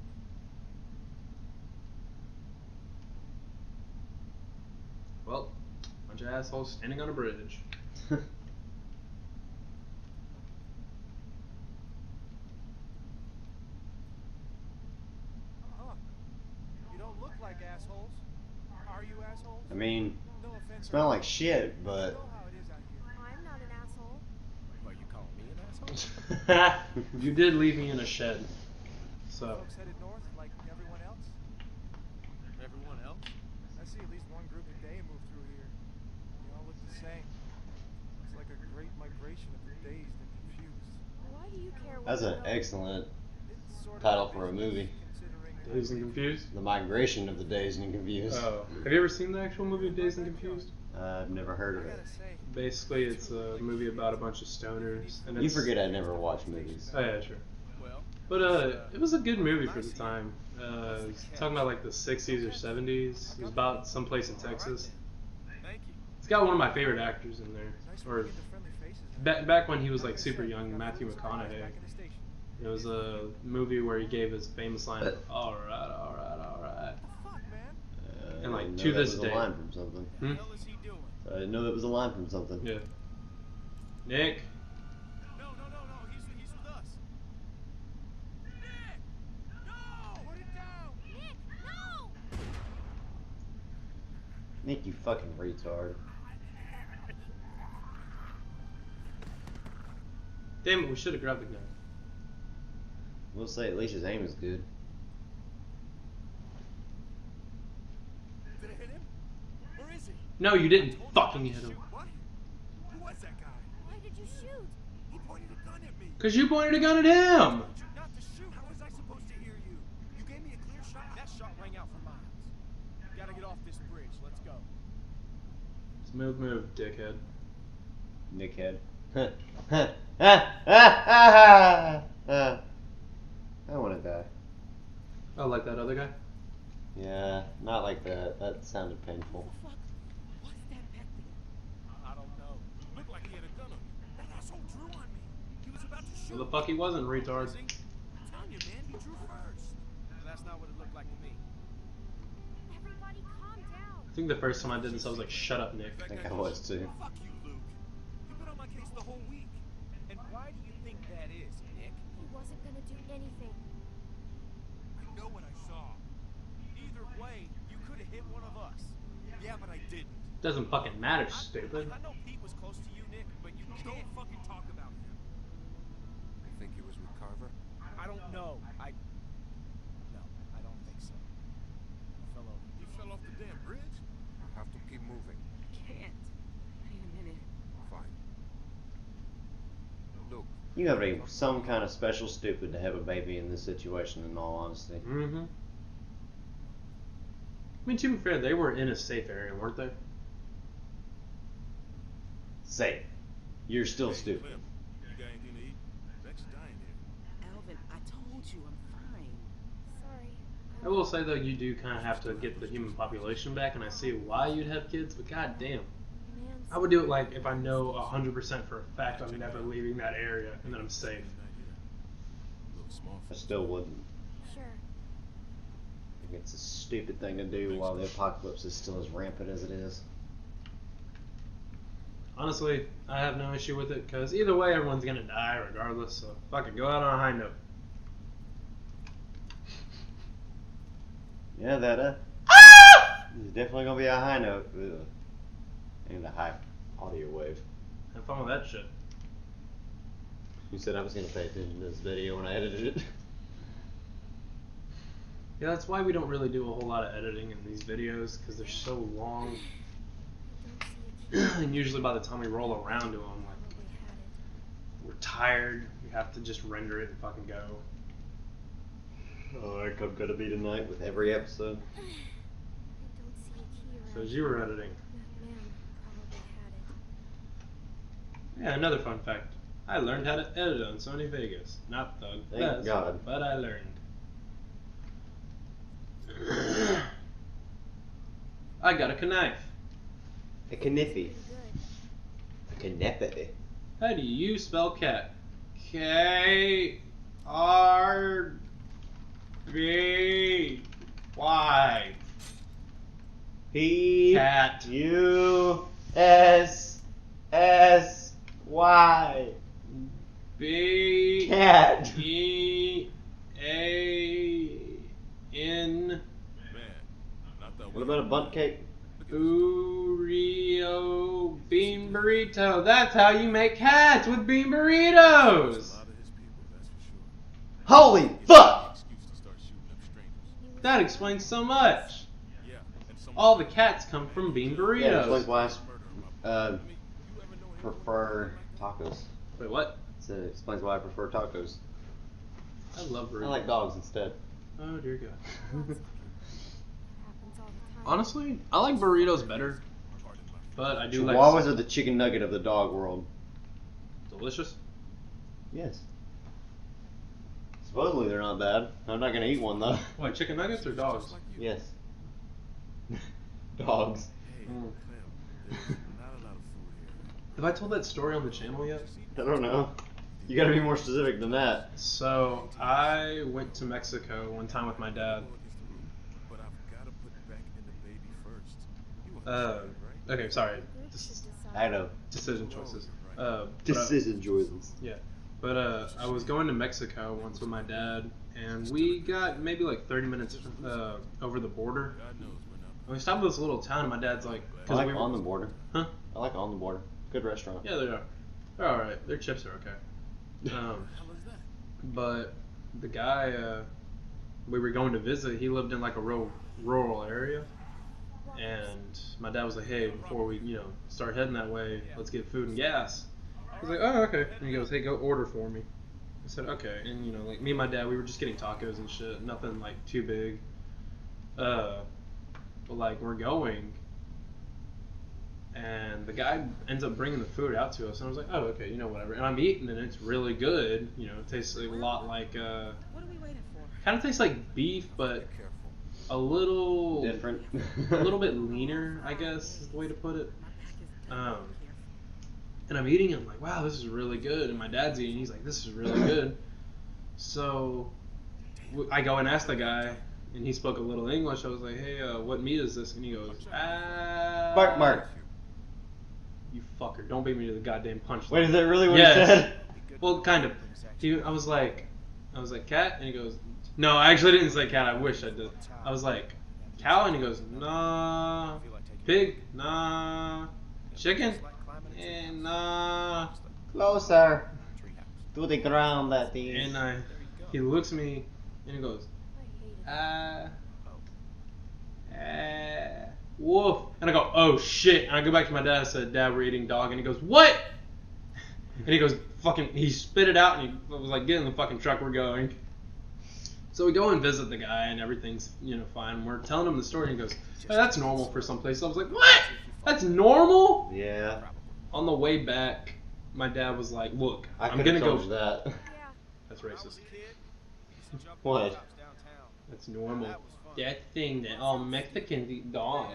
Well, bunch of assholes standing on a bridge. Huh. You don't look like assholes. Are you assholes? I mean, No offense. smell like shit, You but know how it is out here. I'm not an asshole. Are you calling me an asshole? You did leave me in a shed. So, Folks headed north like everyone else? Everyone else? I see at least one group a day move through here. They all look the same. It's like a great migration of the dazed and confused. Why do you care what that's you an know? excellent It's sort of title for a movie. considering Dazed and Confused? The Migration of the Dazed and Confused. Oh. Have you ever seen the actual movie Dazed and Confused? I've never heard I of it. gotta say, Basically, it's a movie about a bunch of stoners. And You it's, forget I never watch movies. Oh, yeah, sure. well, But it was a good movie for the time. It's talking about like the 60s or 70s. It was about someplace in Texas. thank you. It's got one of my favorite actors in there. Nice Or working the friendly faces back when he was like super young, Matthew Back McConaughey. in the station. It was a movie where he gave his famous line, "All right, all right, all right." Fuck, man. And, like, I didn't know to that this was day. a line from something. What the hell is he doing? I didn't know that was a line from something. Yeah. Nick. No. He's with us. Nick! No! Put it down! Nick, no! Nick, you fucking retard. Damn it, we should have grabbed the gun. We'll say at least his aim is good. Did I hit him? Where is he? No, you didn't fucking hit him. What? Who was that guy? Why did you shoot? He pointed a gun at me. Cause you pointed a gun at him. Not to shoot. How was I supposed to hear you? You gave me a clear shot. That shot rang out for miles. Gotta get off this bridge. Let's go. Smooth move, dickhead. Nickhead. I want to die. Oh, like that other guy? Yeah, not like that. That sounded painful. Fuck. What's that back there? I don't know. Looked like he had a gun on me. That asshole drew on me. He was about to shoot. Well, the fuck he wasn't, retard. I'm telling you, man, he drew first. That's not what it looked like to me. Everybody calm down. I think the first time I did this, I was like, "Shut up, Nick." I think I was too. Fuck you, Luke. You've been on my case the whole week. And why do you think that is, Nick? He wasn't gonna do anything. I know what I saw. Either way, you could have hit one of us. Yeah, but I didn't. Doesn't fucking matter, stupid. I know Pete was close to you, Nick, but you can't fucking talk about him. I think he was with Carver. I don't know. No, I don't think so. He fell over. He fell off the damn bridge. I'll have to keep moving. Can't. Wait a minute. Fine. Look, You gotta be some kind of special stupid to have a baby in this situation, in all honesty. Mm-hmm. I mean, to be fair, they were in a safe area, weren't they? Safe. You're still stupid. Clem, you got anything to eat? Beck's dying here. Alvin, I told you I'm fine. Sorry. I will say, though, you do kind of have to get the human population back, and I see why you'd have kids, but goddamn. Man's I would do it, like, if I know 100% for a fact I'm never leaving that area, and that I'm safe. Look, small I still wouldn't. Sure. I think it's a stupid thing to do while the apocalypse is still as rampant as it is. Honestly, I have no issue with it, because either way, everyone's gonna die regardless, so fuck it, go out on a high note. Yeah, that, There's definitely gonna be a high note. Ugh. And a high audio wave. Have fun with that shit. You said I was gonna pay attention to this video when I edited it. Yeah, that's why we don't really do a whole lot of editing in these videos, because they're so long. I don't see a key. And usually by the time we roll around to them, like, Probably had it. we're tired, we have to just render it and fucking go. Oh, like I'm gonna be tonight with every episode. I don't see a key around. So as you were editing. That man probably had it. Yeah, another fun fact. I learned how to edit on Sony Vegas. Not the Thank best, God. but I learned. I got a knife. A kniffy. Pretty good. A kniffy. How do you spell cat? K-R-B-Y. Cat. P-U-S-S-Y. B Cat. E A N man. Not that What about a bunt cake? Burrito bean burrito. That's how you make cats with bean A burritos. lot of his people, that's for sure. Holy fuck! Excuse to start shooting up strangers. That explains so much. Yeah, and some All the cats come from bean Yeah, burritos. explains why murder I you ever know him? prefer tacos. Wait, what? So it explains why I prefer tacos. I love burritos. I like dogs instead. Oh dear God. Happens all the time. Honestly, I like burritos better, but I do like Chihuahuas are the chicken nugget of the dog world. delicious. Yes. Supposedly they're not bad. I'm not gonna eat one though. What, chicken nuggets or dogs? Yes. Dogs. Hey, Mm. Clem, there's not a lot of food here. Have I told that story on the channel yet? I don't know. You gotta be more specific than that. So I went to Mexico one time with my dad. But I've got to put back in the baby first. You understand, right? Okay, sorry. Group should decide. I know. Decision choices. Decision choices. Yeah. But I was going to Mexico once with my dad, and we got maybe like 30 minutes over the border. God knows we're not. And we stopped at this little town, and my dad's like, I like we were, On the Border. Huh? I like On the Border. Good restaurant. Yeah, they are. They're all right. Their chips are okay. How is that? But the guy we were going to visit, he lived in like a real rural area, and my dad was like, "Hey, before we start heading that way, let's get food and gas." I was like, "Oh, okay." And he goes, "Hey, go order for me." I said, "Okay." And like me and my dad, we were just getting tacos and shit, nothing like too big. But like we're going. And the guy ends up bringing the food out to us, and I was like, "Oh, okay, whatever." And I'm eating, and it's really good. It tastes like a lot like, What are we waiting for? kind of tastes like beef, but Be careful. a little Different. a little bit leaner, I guess is the way to put it. My back is Um, And I'm eating, and I'm like, "Wow, this is really good." And my dad's eating, he's like, "This is really good." So I go and ask the guy, and he spoke a little English. I was like, "Hey, what meat is this?" And he goes, Bark, bark. "You fucker, don't beat me to the goddamn punchline." Wait, is that really what Yes. he said? Well, kind of. I was like, "Cat?" And he goes, "No, I actually didn't say cat. I wish I did." I was like, "Cow?" And he goes, "Nah." "Pig?" "Nah." "Chicken?" "Nah." Closer to the ground, that is. And he looks at me and he goes, I hate it. "Woof." And I go, "Oh shit." And I go back to my dad and said, "Dad, we're eating dog." And he goes, "What?" And he goes, he spit it out, and he was like, "Get in the fucking truck, we're going." So we go and visit the guy, and everything's, fine. We're telling him the story, and he goes, "Hey, that's normal for some places." I was like, "What? That's normal?" Yeah. On the way back, my dad was like, "Look, I I'm could gonna have told go." you that. Yeah. That's racist. What? That's normal. That thing that all Mexicans eat dog.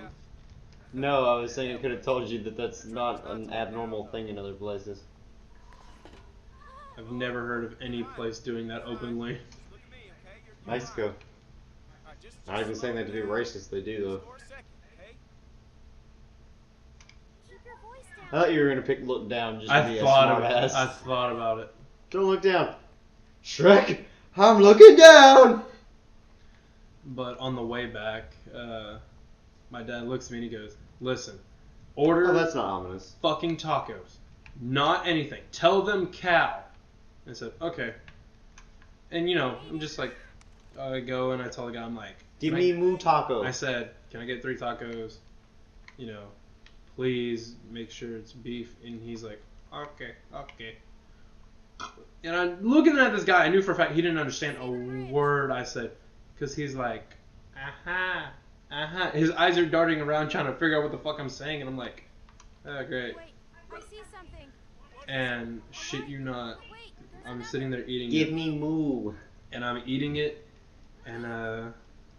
No, I was saying I could have told you that that's not an abnormal thing in other places. I've never heard of any place doing that openly. Mexico. Not even saying that to be racist, they do though. Keep your voice down. I thought you were gonna look down just to I be a thought smart about ass. I thought about it. Don't look down. Shrek, I'm looking down! But on the way back, my dad looks at me and he goes, "Listen, order Oh, that's not ominous. fucking tacos. Not anything. Tell them cow." I said, "Okay." And I'm just like, I go and I tell the guy, I'm like, Give "Can me I-" moo taco. I said, "Can I get 3 tacos? Please make sure it's beef." And he's like, "Okay." And I'm looking at this guy. I knew for a fact he didn't understand a word I said, because he's like, His eyes are darting around trying to figure out what the fuck I'm saying, and I'm like, "Oh, great." Wait, I see something. And shit you not, Wait, there's I'm another. sitting there eating Give it, me moo. and I'm eating it, and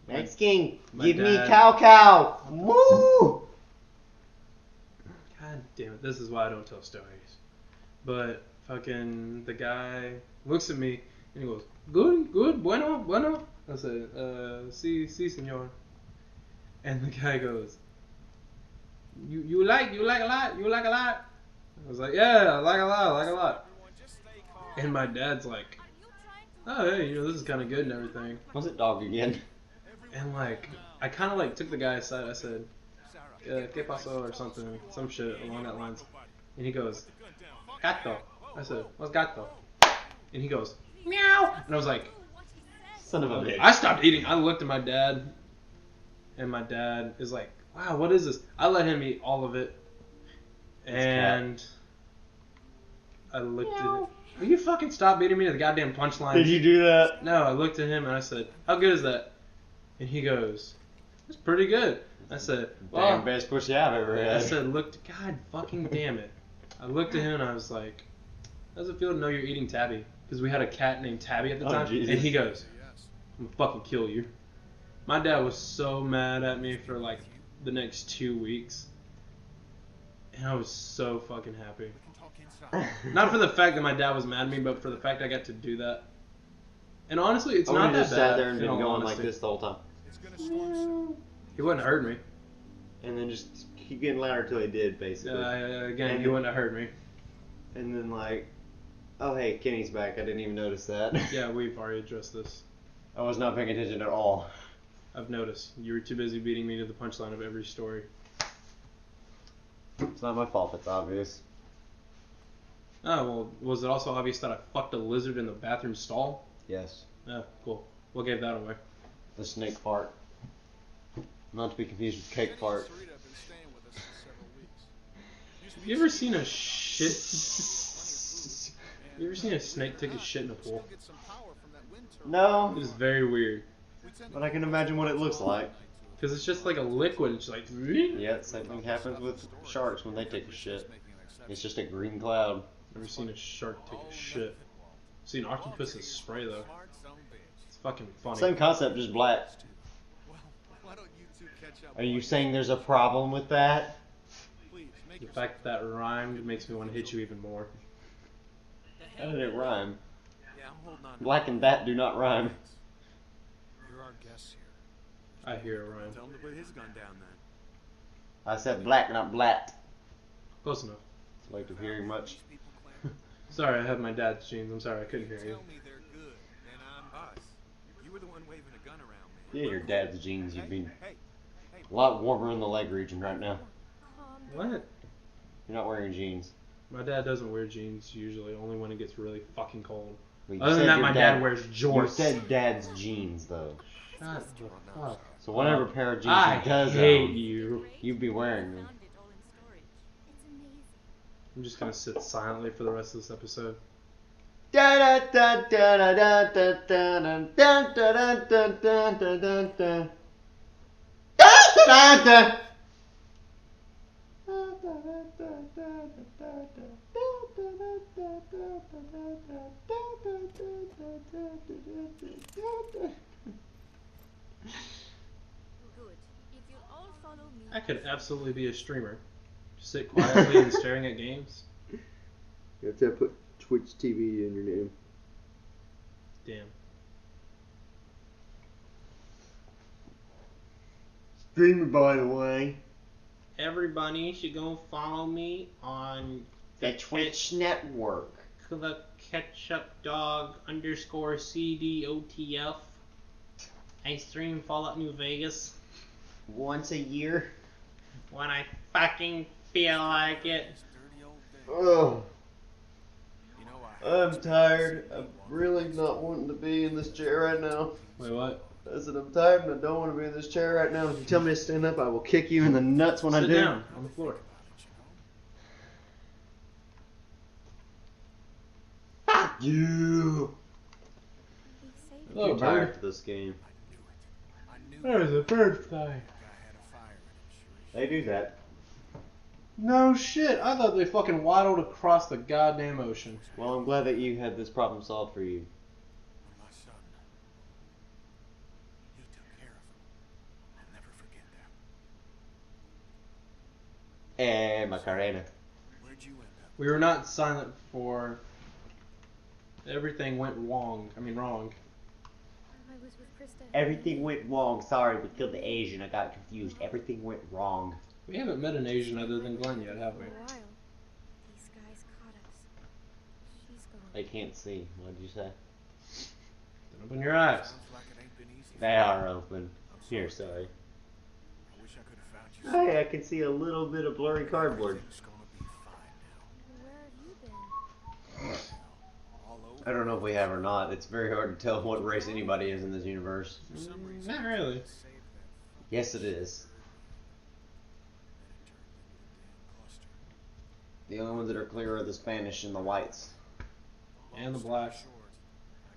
Mexican, my give me dad- cow. Moo! God damn it, this is why I don't tell stories. But fucking the guy looks at me and he goes, "Good, bueno." I said, sí, señor." And the guy goes, You like a lot? You like a lot?" I was like, "Yeah, I like a lot." And my dad's like, "Oh, hey, this is kind of good and everything." Was it dog again? And like, I kind of like took the guy aside. I said, "¿Qué pasó?" or something, some shit along that lines. And he goes, "Gato." I said, "What's gato?" And he goes, "Meow." And I was like, Son of a bitch. I stopped eating. I looked at my dad, and my dad is like, "Wow, what is this?" I let him eat all of it, and I looked at it. Will you fucking stop beating me to the goddamn punchline? Did you do that? No, I looked at him and I said, "How good is that?" And he goes, "It's pretty good." I said, "Well," Damn best pussy I've ever I had. said, God fucking damn it. I looked at him and I was like, "How does it feel to know you're eating Tabby?" Because we had a cat named Tabby at the Oh, time. Jesus. And he goes, "I'm gonna fucking kill you." My dad was so mad at me for like the next 2 weeks. And I was so fucking happy. We can talk inside. Not for the fact that my dad was mad at me, but for the fact I got to do that. And honestly, it's I not would have that just bad. sat there and in been all going like honesty. this the whole time. It's gonna storm soon. He wouldn't have heard me. And then just keep getting louder until he did, basically. Again, And he then- wouldn't have heard me. And then like, oh hey, Kenny's back. I didn't even notice that. Yeah, we've already addressed this. I was not paying attention at all. I've noticed. You were too busy beating me to the punchline of every story. It's not my fault. It's obvious. Oh, well, was it also obvious that I fucked a lizard in the bathroom stall? Yes. Oh, cool. What gave that away? The snake fart. Not to be confused with cake fart. Sarita have been staying with us for several weeks. Have you ever seen a shit? You ever seen a snake take a shit in a pool? Still get some power from that wind turbine. No, It is very weird. We tend to but I can imagine what it looks like. Because it's just like a liquid. It's like... Yeah, the same thing happens with sharks when they take a shit. It's just a green cloud. Never seen a shark take a shit. Seen octopuses spray though. It's fucking funny. Same concept, just black. Well, why don't you two catch up? Are you saying there's a problem with that? Please, make The yourself fact that rhymed makes me want to hit you even more. How did it rhyme? Yeah, I'm holding on. to Black and that do not rhyme. You're our guest here. I hear a rhyme. Tell him to put his gun down then. I said black, not blat. Close enough. Selective hearing much. These people claim Sorry, I have my dad's genes. I'm sorry, I couldn't hear you. tell me they're good, and I'm us. You were the one waving a gun around, man. Yeah, your dad's genes. You'd be Hey, a lot warmer in the leg region right now. Calm What? You're not wearing jeans. My dad doesn't wear jeans usually, only when it gets really fucking cold. Well, you Other than said that, your my dad wears You jorts. said dad's jeans, though. Shut the fuck. So whatever pair of jeans I he does hate own, you. you'd be wearing them. It's amazing. I'm just gonna sit silently for the rest of this episode. Da da da da da da da da da da da da da da da. Da da da. Good. If you'll all follow me. I could absolutely be a streamer. Just sit quietly and staring at games. You have to put Twitch TV in your name. Damn. Streamer, by the way. Everybody should go follow me on The Twitch network. the ketchup dog underscore CDOTF. I stream Fallout New Vegas Once a year. when I fucking feel like it. this dirty old thing. Oh, You know, I'm tired. I'm really not wanting to be in this chair right now. Wait, what? I said I'm tired and I don't want to be in this chair right now. If you tell me to stand up, I will kick you in the nuts when I Sit do. down on the floor. Fuck you. Be safe. Hello, I'm tired bird. for this game. I knew There's a bird flying. the guy had a fire in him, sure. They do that. No shit. I thought they fucking waddled across the goddamn ocean. Well, I'm glad that you had this problem solved for you. My son. You took care of him. I'll never forget that. Macarena. Where'd you end up? We were not silent for everything went wrong. Wrong. I was with Krista. Everything went wrong. Sorry, we killed the Asian. I got confused. Everything went wrong. We haven't met an Asian other than Glenn yet, have we? For a while. These guys caught us. She's gone. They can't see. What did you say? Then open your eyes. Sounds like it ain't been easy. They are open. Here, sorry. I wish I could have found you. Hey, I can see a little bit of blurry cardboard. Everything's gonna be fine Where have you been? now. All over. I don't know if we have or not. It's very hard to tell what race anybody is in this universe. For some reason, Not really. I saved that Yes, it is. and it turned into a damn cluster. The only ones that are clear are the Spanish and the whites. And the black. Short.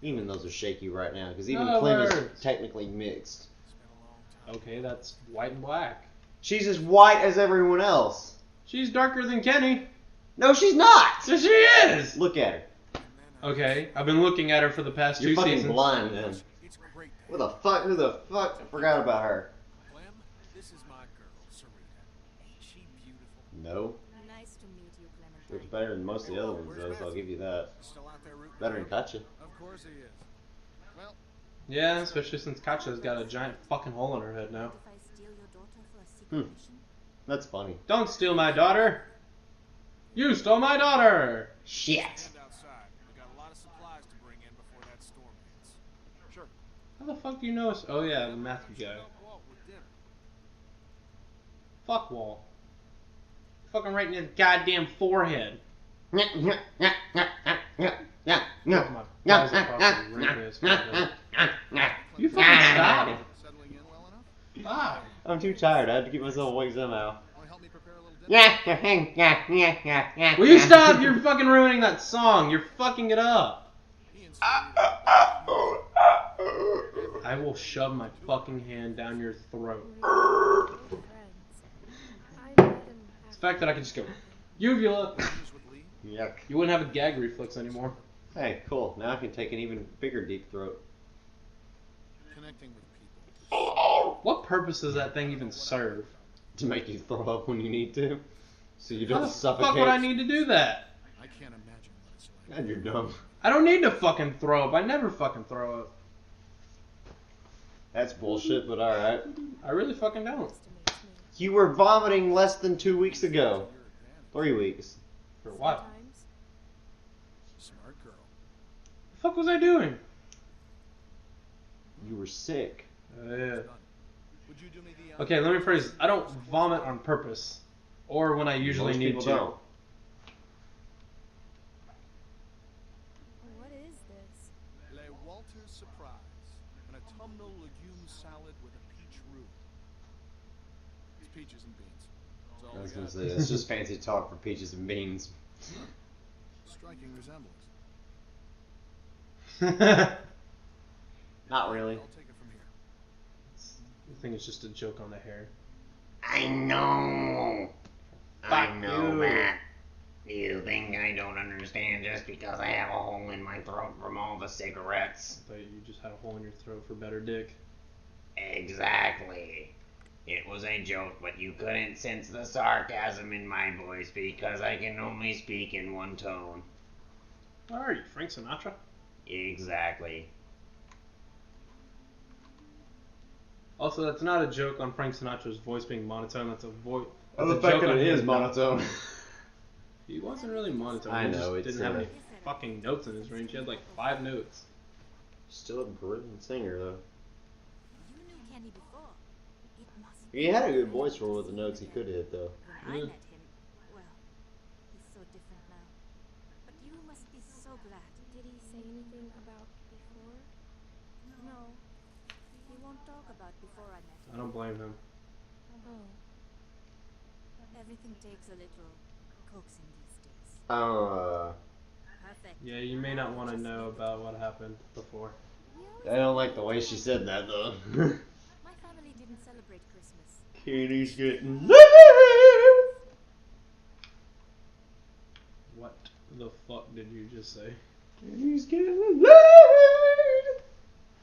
Even those are shaky right now, because even No, Clem is they're- technically mixed. It's been a long time. Okay, that's white and black. She's as white as everyone else. She's darker than Kenny. No, she's not! Yes, she is! Look at her. And then I- Okay, I've been looking at her for the past You're two fucking seasons. blind then. It's great. to What the fuck? Who the fuck? I forgot about her. Clem, this is my girl, Sarita. Ain't she beautiful? No. Nice It's better than most of the other ones, though, so I'll give you that. Still out there rooting Better for than you? Gotcha. Of course he is. Well, Yeah, especially since Katja's got a giant fucking hole in her head now. If I steal your daughter for a secret mission? That's funny. Don't steal my daughter! You stole my daughter! Shit! stand outside. We got a lot of supplies to bring in before that storm hits. Sure. How the fuck do you know? Oh yeah, the Matthew guy. Help Walt with dinner. Fuck Walt. Fucking right in his goddamn forehead. My balls are fucking right in his forehead. You fucking stop. Settling in well enough? Fuck. I'm too tired. I had to keep myself awake somehow. Want to help me prepare a little dinner? Will you stop? You're fucking ruining that song. You're fucking it up. He insinuated I will shove my fucking hand down your throat. Friends. I met him It's the fact that I can just go, uvula. he was with Lee. Yuck. You wouldn't have a gag reflex anymore. Hey, cool. Now I can take an even bigger deep throat. Connecting with people. What purpose does that thing even serve? To make you throw up when you need to. So you How don't the suffocate. fuck would I need to do that? I can't imagine what it's like. God, you're dumb. I don't need to fucking throw up. I never fucking throw up. That's bullshit, but alright. I really fucking don't. estimates me. You were vomiting less than 2 weeks ago. 3 weeks. For what? Sometimes. Smart girl. The fuck was I doing? You were sick. Yeah. Would you do me the Okay, let me phrase. I don't vomit on purpose, or when I usually Most need people to. don't. What is this? Le Walter's surprise. An autumnal legume salad with a peach roux. It's peaches and beans. That's all I was we gonna got. say, that's just fancy talk for peaches and beans. Striking resemblance. Not really. I'll take it from here. The thing is just a joke on the hair. I know. Fuck you. Matt. You think I don't understand just because I have a hole in my throat from all the cigarettes? But you just had a hole in your throat for better dick. Exactly. It was a joke, but you couldn't sense the sarcasm in my voice because I can only speak in one tone. Where are you, Frank Sinatra? Exactly. Also, that's not a joke on Frank Sinatra's voice being monotone. That's a voice. Oh, the fact that it is monotone. He wasn't really monotone. I He know, just it's, didn't have any fucking notes in his range. He had like 5 notes. Still a brilliant singer, though. You knew Kenny before. It must He had a good voice for with the notes he could hit, though. When I Yeah. met him, well, he's so different now. But you must be so glad. Did he say anything about before? No. He won't talk about before I met him. I don't blame him. Oh. Everything takes a little coaxing these days. Perfect. Yeah, you may not want to know about what happened before. We always I don't like the way she said that, though. My family didn't celebrate Christmas. Katie's getting What the fuck did you just say? Katie's getting laid.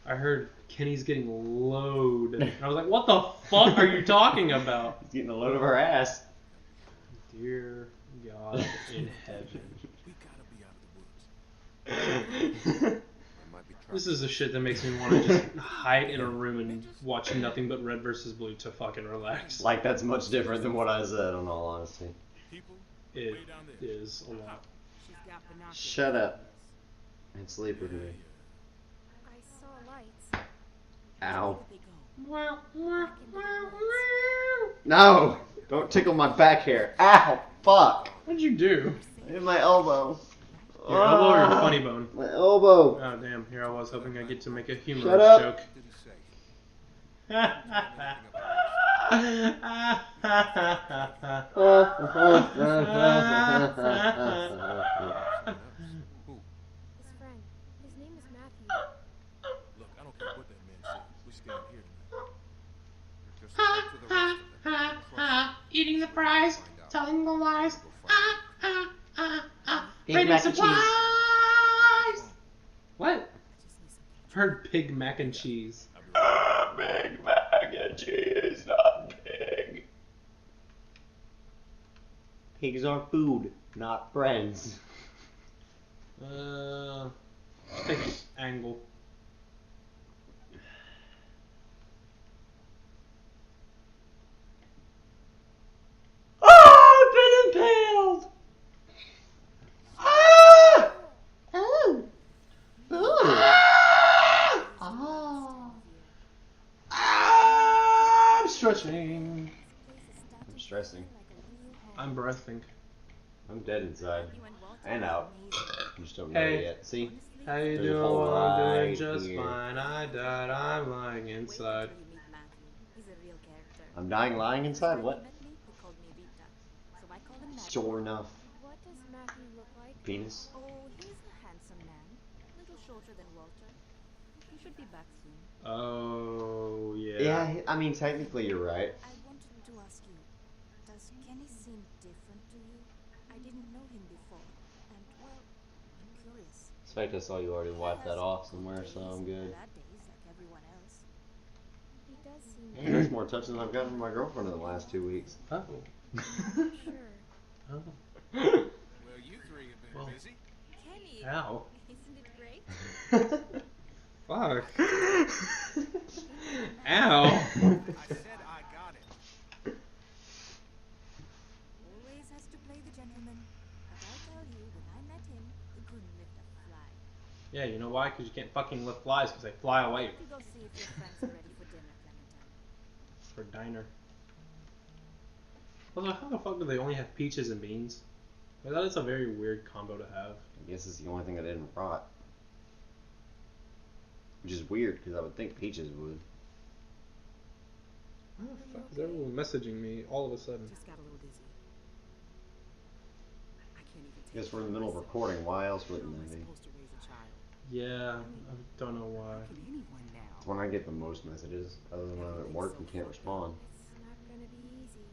I heard Kenny's getting load. And I was like, what the fuck are you talking about? He's getting a load of her ass. Dear God in heaven. We gotta be out of the woods. I might be This is the shit that makes me want to just hide in a room and watch nothing but Red vs. Blue to fucking relax. Like, that's much different than what I said, in all honesty. people It way down there. is a lot. She's got binoculars. Shut up and sleep with me. I saw lights. Ow. Where did they go? Back into the woods. No! Don't tickle my back hair. Ow! Fuck! What'd you do? In my elbow. Your elbow or your funny bone? My elbow. Oh damn, here I was hoping I get to make a Shut humorous up. joke. What did he say? Who? His friend. His name is Matthew. Look, I don't care what that man said. We stand here tonight. Just talk to the rest of them. Crush Eating the fries, Find out. telling the lies. Go find Big Rating mac and supplies. cheese. What? I just need some Heard pig mac and cheese. Big mac and cheese, not big. Pigs are food, not friends. Take this angle. Oh, I've been impaled! Ah! Oh! Ooh! Ah! Ah, I'm stretching. I'm stressing. I'm breathing. I'm dead inside. And out. You just don't know Hey. it yet. See? How you There's a doing? hole Well, I'm doing right just here. fine. I died. I'm lying inside. I'm dying lying inside? What? Sure Sure enough. What does Matthew look like? Penis? Oh, he's a handsome man. A little shorter than Walter. He should be back soon. Oh, yeah. Yeah, I mean, technically you're right. I wanted to ask you, does Kenny seem different to you? I didn't know him before, and well, I'm curious. Expect I saw you already wipe that off somewhere, so I'm good. Bad days like everyone else. He does seem Hey, that's more touching than I've gotten from my girlfriend in the last 2 weeks. Oh. sure. Oh. Well, you three have been Well. busy. Kenny, Ow. isn't it great? Fuck. Ow. I said I got it. Always has to play the gentleman. But I tell you, when I met him, he couldn't lift a fly. Yeah, you know why? Because you can't fucking lift flies because they fly away. You go see if your friends are ready for dinner, Clementine. For diner. Also, how the fuck do they only have peaches and beans? Like, that is a very weird combo to have. I guess it's the only thing that didn't rot. Which is weird, because I would think peaches would. How the fuck is everyone messaging me all of a sudden? Just got a little dizzy. I can't even I guess we're in the middle of recording. Why else How wouldn't am I they be? supposed to raise a child? Yeah, I don't know why. How can anyone now? It's when I get the most messages. Other than when I'm at work and can't respond. It's not gonna be easy.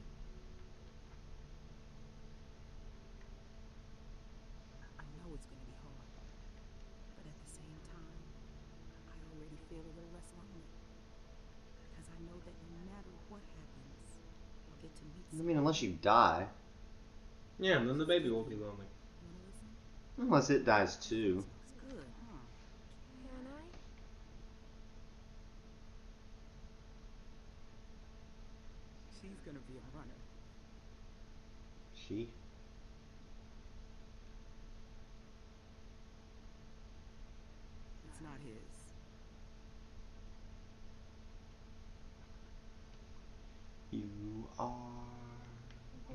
I know it's going to be hard. But at the same time, I already feel a little less lonely. Because I know that no matter what happens, I'll get to meet I mean, unless you die. Yeah, and then the baby will be lonely. You wanna listen? Unless it dies too. It's good, huh? Can I? She's going to be a runner. She? It's not his. You are.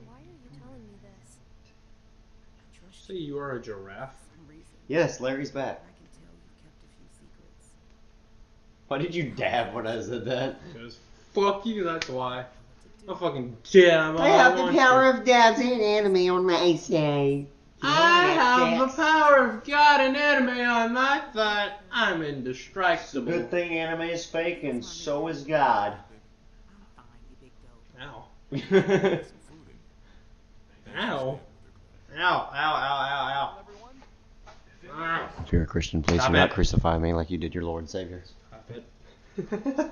Why are you telling me this? I trust Say you you are a giraffe. for some reason. Yes, Larry's back. I can tell you've kept a few secrets. Why did you dab when I said that? Because fuck you, that's why. I'm fucking dead. I'm all I have the want power to. of dabs and anime on my side. I have the power of God and anime on my side. I'm indestructible. Good thing anime is fake and so is God. I'm fine, you big dope. Ow. You're Some food in. Ow. Ow, ow, ow, ow, ow. Ow. If you're a Christian, please Stop do not it. crucify me like you did your Lord and Savior. Stop it.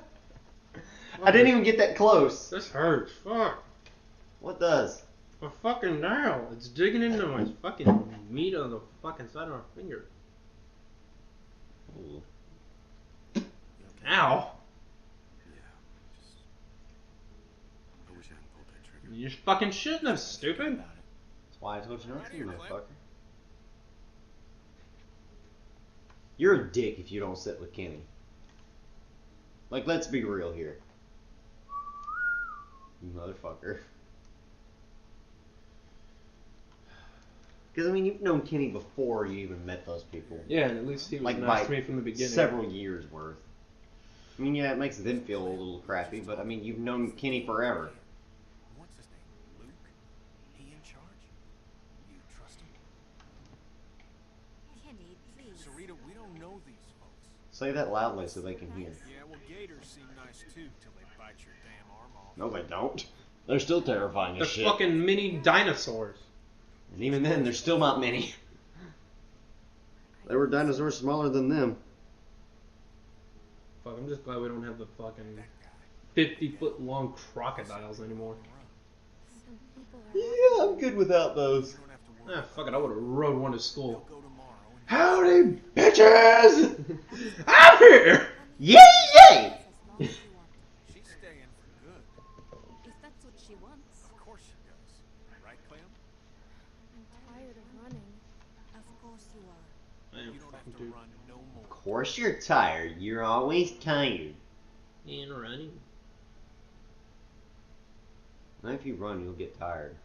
I didn't even get that close. This hurts. Fuck. What does? My fucking nail. It's digging into my fucking meat on the fucking side of my finger. Ooh. Ow. Yeah. Just. I wish I hadn't pulled that trigger. You just fucking shouldn't have, stupid. That's why I told you not to, motherfucker. You're a dick if you don't sit with Kenny. Like, let's be real here. You motherfucker. Because, I mean, you've known Kenny before you even met those people. Yeah, and at least he was Like, nice by to me from the beginning. several years worth. I mean, yeah, it makes them feel a little crappy, but, I mean, you've known Kenny forever. What's his name? Luke? He in charge? You trust him? Kenny, please. Sarita, we don't know these folks. Say that loudly so they can hear. Yeah, well, gators seem nice too till they bite your damn arm off. No, they don't. They're still terrifying They're as shit. fucking mini dinosaurs. And even then, there's still not many. There were dinosaurs smaller than them. Fuck, I'm just glad we don't have the fucking That guy. 50-foot long crocodiles anymore. So and people are Yeah, I'm good without those. You don't have to worry. Ah, fuck it, I would have rode one to He'll school. go tomorrow and Howdy, bitches! I'm here! Yay, yay! as long as you want. she's staying for good. If that's what she wants. Of course she does. Right, Clem? I'm tired of running. Of course you are. I am You don't have fucking to dude. run no more. Of course you're tired. You're always tired. And running. Now if you run, you'll get tired.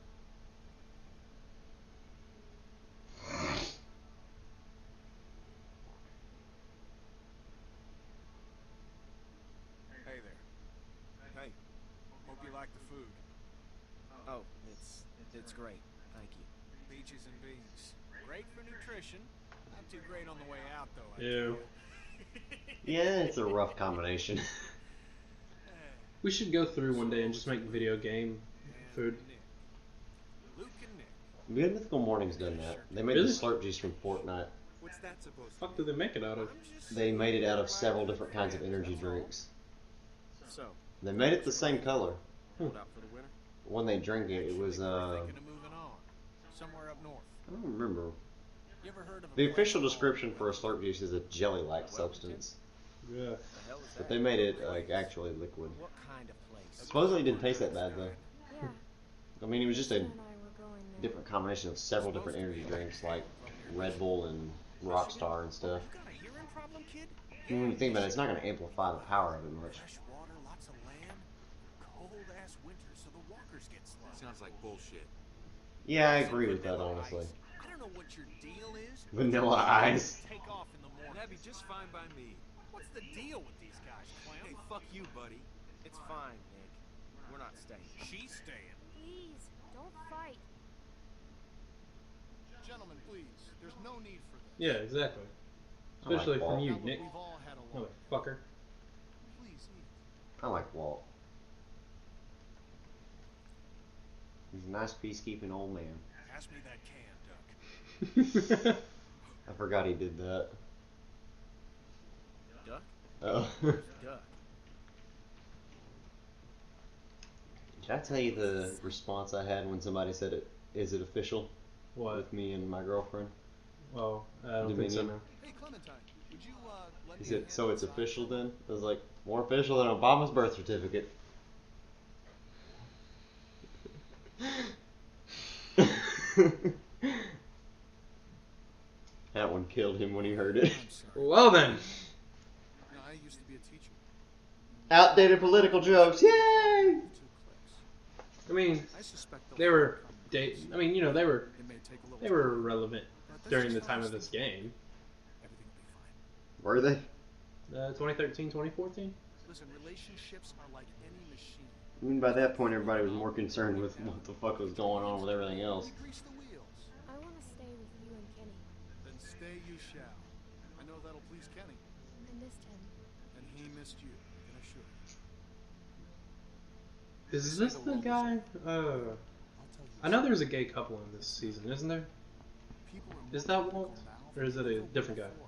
Hey there. Hey, hope you like the food. Oh, it's great. Thank you. Peaches and beans. Great for nutrition. Not too great on the way out, though. I Ew. Yeah, it's a rough combination. We should go through one day and just make video game food. Luke and Nick. Good Mythical Morning's done that. They made Really? the Slurp Juice from Fortnite. What's that supposed to Fuck do they make it out of? They made it out of several different kinds of energy drinks. So, They made it the same color. hold out for the winter? When they drink it, it was, I Thinking of moving on. Somewhere up north. don't remember. You ever heard of a The place official called- description for a Slurp Juice is a jelly-like substance. Yeah. The hell is But that? they made it, like, actually liquid. What kind of place? Supposedly it didn't taste that bad, though. Yeah, I mean, it was just a and I were going there. different combination of several different energy drinks, like Red Bull and Rockstar and stuff. You got a hearing problem, kid? When you think about it, it's not going to amplify the power of it much. Fresh water, lots of land, cold ass winters, so the walkers get slow. Sounds like bullshit. Yeah, I agree with that, honestly. I don't know what your deal is. Vanilla Ice. Take off in the morning. That'd be just fine by me. What's the deal with these guys, Clem? Hey, fuck you, buddy. It's fine, Nick. We're not staying. She's staying. Please, don't fight. Gentlemen, please. There's no need for this. Yeah, exactly. I like Especially from Walt. you, Now that Nick. we've all had a lot. Motherfucker. Please eat. I like Walt. He's a nice peacekeeping old man. Pass me that can, Duck. I forgot he did that. Duck? Oh. Duck. Did I tell you the response I had when somebody said it? Is it official? What? With me and my girlfriend. Well, I don't think so, Dominion? man. Hey, Clementine, would you let He me said, in "So it's outside?" official then?" I was like, "More official than Obama's birth certificate." That one killed him when he heard it. I'm sorry. Well then. No, I used to be a teacher. Outdated political jokes, yay! Too close. I mean, I suspect they were I mean, you know, they were It may take a little they were time, relevant but that's during just the time how of this game. everything will be fine. Were they? 2013, 2014. Listen, relationships are like any machine. I mean, by that point, everybody was more concerned with what the fuck was going on with everything else. We grease the wheels. I want to stay with you and Kenny. Then stay you shall. I know that'll please Kenny, I missed him. and he missed you, I can assure you. Is this the guy? I'll tell you. I know there's a gay couple in this season, isn't there? People are Is more that critical Walt? now Or is it a than different guy? before.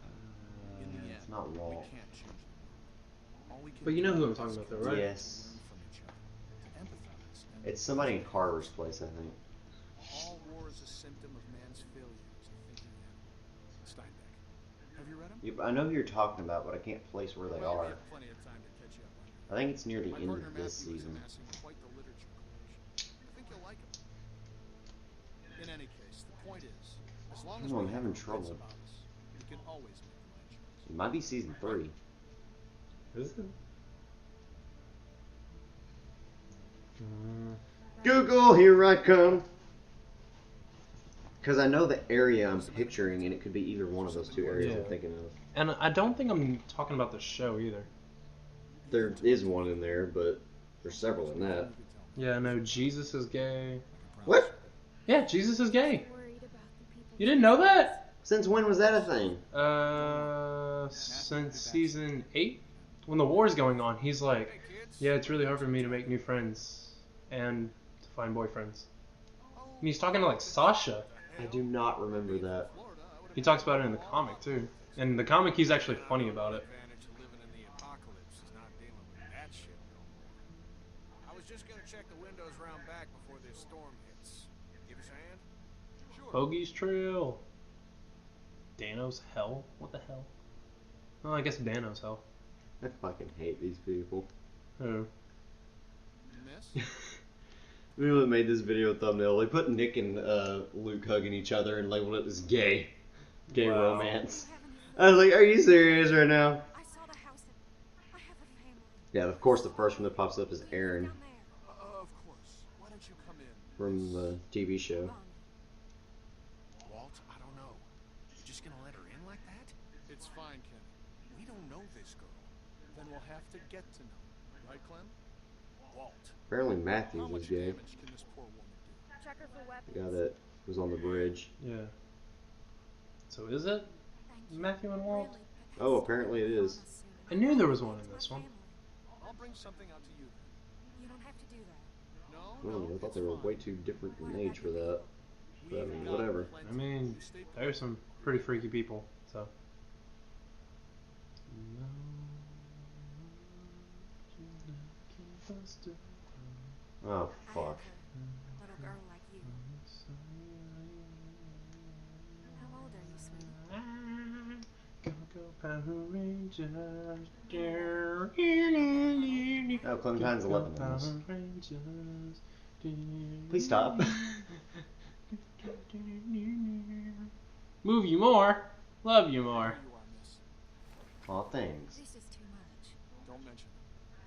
In the It's end, not we Walt. can't change it. All we can But you know do who I'm is talking about, though, right? Yes. learn from each other, to empathize, and It's somebody in Carver's place, I think. all war is a symptom of man's failure as a thinking animal. Steinbeck. Have you read him? Yep, I know who you're talking about, but I can't place where they Well, we are. have plenty of time to catch you up on I think it's near the My end partner of this Matthew is season. amassing quite the literature collection. I think you'll like him. In any case, the point is, as long as Oh, I'm we having have trouble. wits about us, we can always make the right choice. It might be season 3. Is it? Google, here I come. Because I know the area I'm picturing, and it could be either one of those two areas I'm Yeah. thinking of. And I don't think I'm talking about the show either. There is one in there, but there's several in that. Yeah, no, Jesus is gay. What? Yeah, Jesus is gay. Worried about the people. You didn't know that? Since when was that a thing? Since season 8, when the war's going on, he's like, yeah, it's really hard for me to make new friends and to find boyfriends. And he's talking to like Sasha. I do not remember that. He talks about it in the comic too. In the comic, he's actually funny about it. Advantage of living in the apocalypse is not dealing with that shit no more. I was just gonna check the windows round back before this storm hits. Give us a hand? Sure. Bogey's Trail. Dano's Hell? What the hell? Oh, I guess Dano's Hell. I fucking hate these people. Oh. Miss? The people that made this video thumbnail, they put Nick and Luke hugging each other and labeled it as gay. Gay Wow. romance. You have any food? I was like, are you serious right now? I saw the house and I have a family. Yeah, of course the first one that pops up is Aaron Down there. Of course. Why don't you come in? from the TV show. Ronnie. Walt, I don't know. You just gonna let her in like that? It's fine, Kenny. We don't know this girl. Then we'll have to get to know. Right, Clem? Walt. Apparently How Matthews was much gay. damage can this poor woman do? Check her for weapons. The guy that was on the bridge. Yeah. So is it Thank you. Matthew and Walt? Really, but Oh, that's apparently it not is. us soon. I knew there was one It's in my this one. family. I'll bring something out to you then. You don't have to do that. No, Oh, I thought it's they were fine. way too different in age for that. But I mean, We've got whatever. plenty. I mean, You stay there's some pretty freaky people, so. Oh, I fuck. have her. Little girl like you. How old are you, sweetie? Power Rangers. Oh, Clementine's 11 in this. Power Rangers. Please stop. Move you more. Love you more. Here you are, miss. Aw, thanks. This is too much. Don't mention it.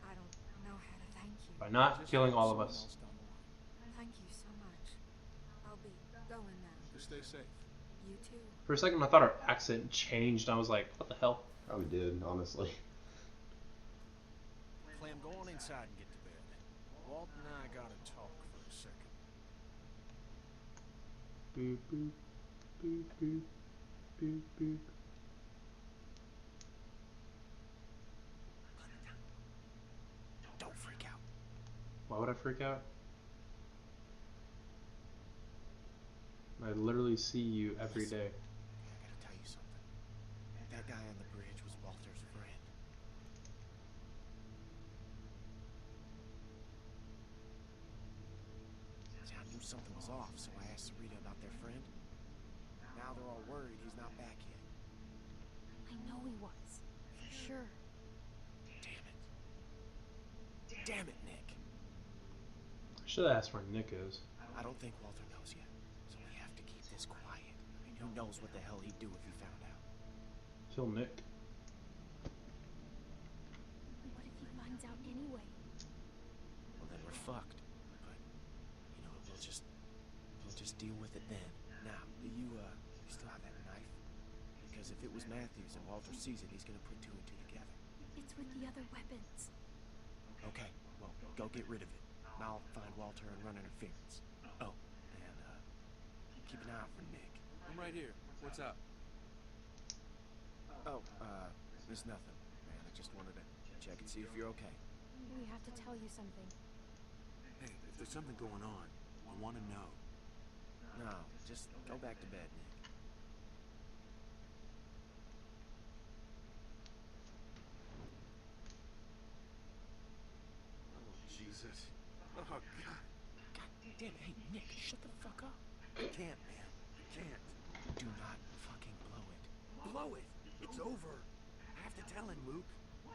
I don't know how to thank you. By not Just killing help all of someone us. else down the line. Thank you so much. I'll be going now. You stay safe. You too. For a second, I thought our accent changed. I was like, what the hell? Probably did, honestly. Clem, go on inside and get to bed. Walt and I gotta talk for a second. Boop, boop, boop, boop, boop, boop. Don't freak out. Why would I freak out? I literally see you every day. I gotta tell you something. That guy on the bridge was Walter's friend. See, I knew something was off, so I asked Sarita about their friend. Now they're all worried he's not back yet. I know he was. For sure. Damn it. Damn it, Nick. I should have asked where Nick is. I don't think Walter knows yet, so we have to keep this quiet. I mean, who knows what the hell he'd do if he found out. Kill Nick. What if he finds out anyway? Well, then we're fucked. But, you know, we'll just deal with it then. Now, do you still have that knife? Because if it was Matthews and Walter sees it, he's gonna put two and two together. It's with the other weapons. Okay, well, go get rid of it. And I'll find Walter and run interference. Oh, and, keep an eye out for Nick. I'm right here. What's up? Oh, there's nothing, man. I just wanted to check and see if you're okay. We have to tell you something. Hey, if there's something going on, I want to know. No, just go back to bed, Nick. Oh, Jesus. Oh, God. God damn it. Hey, Nick, shut the fuck up. I can't, man. I can't. Do not fucking blow it. Blow it. It's over. I have to tell him, Luke.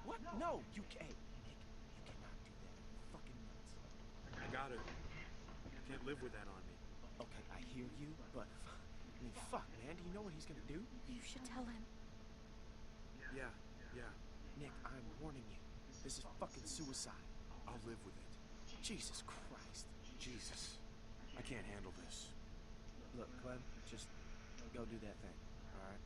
What? No, you can't. Nick, you cannot do that. You're fucking nuts. I gotta. I can't live with that on me. Okay, I hear you, but I mean, fuck, man. Do you know what he's gonna do? You should tell him. Yeah. Nick, I'm warning you. This is fucking suicide. I'll live with it. Jesus Christ. Jesus. I can't handle this. Look, Clem, just go do that thing, alright?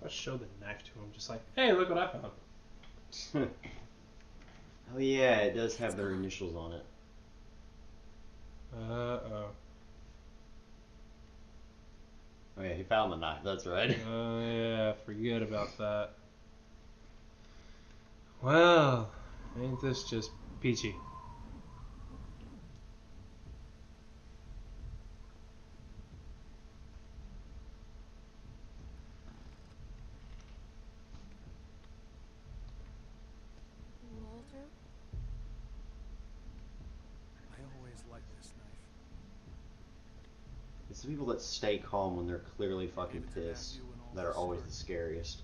I show the knife to him, just like, hey, look what I found. Oh yeah, it does have their initials on it. Uh-oh. Oh yeah, he found the knife, that's right. Oh yeah, forget about that. Well, ain't this just peachy? It's the people that stay calm when they're clearly fucking Gave it to pissed Matthew and all that are this always the started. scariest.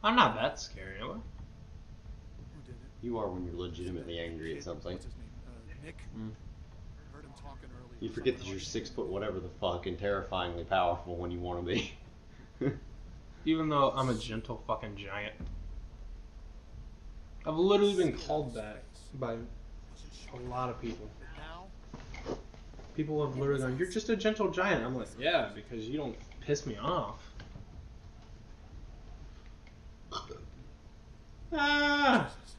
I'm not that scary, am I? Who did it? You are when you're legitimately angry at Kid, something. What's his name? Nick? Mm. Heard him talking earlier. You forget that Something you're about 6 shooting. foot whatever the fuck and terrifyingly powerful when you want to be. Even though I'm a gentle fucking giant. I've literally been called that by a lot of people. But now, People have literally gone, "You're just a gentle giant." I'm like, yeah, because you don't piss me off. Ah! Jesus.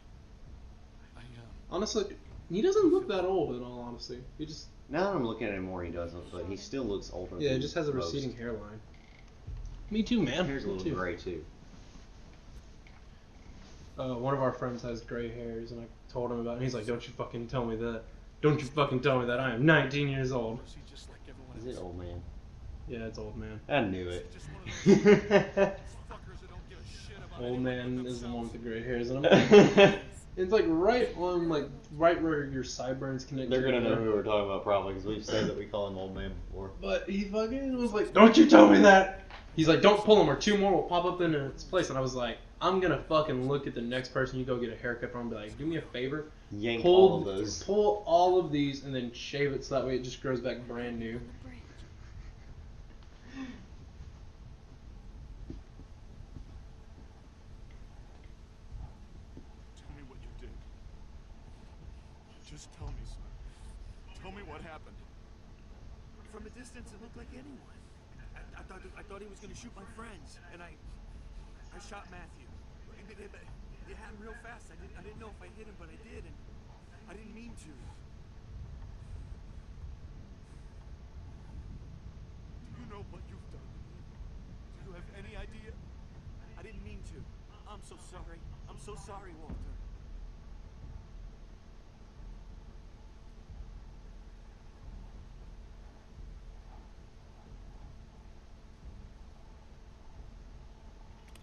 Honestly, he doesn't look that old in all honesty. He just, Now that I'm looking at him more, he doesn't, but he still looks older. yeah, than he just has a most. receding hairline. Me too, His man. hair's a Me little too. gray too. One of our friends has gray hairs, and I told him about it, and he's like, "Don't you fucking tell me that. Don't you fucking tell me that. I am 19 years old." or is he just like everyone Is else? it old man? Yeah, it's old man. I knew Is it. he just one of those fuckers that don't give a shit about Old anyone but man is the one with the gray hairs, and I'm They're like, it's like right on, like right where your sideburns connect. gonna know together. who we're talking about probably because we've said that we call him old man before. But he fucking was like, "Don't you tell me that." He's like, "Don't pull him, or two more will pop up in its place." And I was like, "I'm gonna fucking look at the next person you go get a haircut from and be like, do me a favor, Yank pull all of those. pull all of these and then shave it so that way it just grows back brand new." Tell me what you did. Just tell me, son. Tell me what happened. From a distance, it looked like anyone. I thought he was gonna shoot my friends, and I shot Matthew. It happened real fast. I didn't know if I hit him, but I did, and I didn't mean to. Do you know what you've done to me? Do you have any idea? I didn't mean to. I'm so sorry. I'm so sorry, Walter.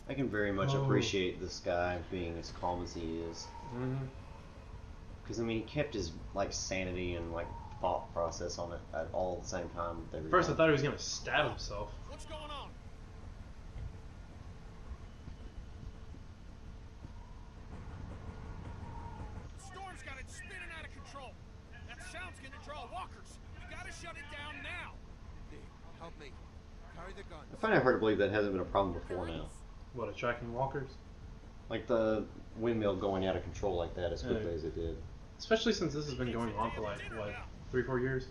I can very much Oh. appreciate this guy being as calm as he is. Mm-hmm. Because I mean, he kept his like sanity and like thought process on it at all at the same time. With every First, I time. thought he was gonna stab himself. What's going on? The storm's got it spinning out of control. That sound's gonna draw walkers. We gotta shut it down now. Dave, help me. Carry the gun. I find it hard to believe that hasn't been a problem before now. What, attracting walkers? Like the windmill going out of control like that as quickly Yeah. as it did. Especially since this has been going on for like, what, 3-4 years?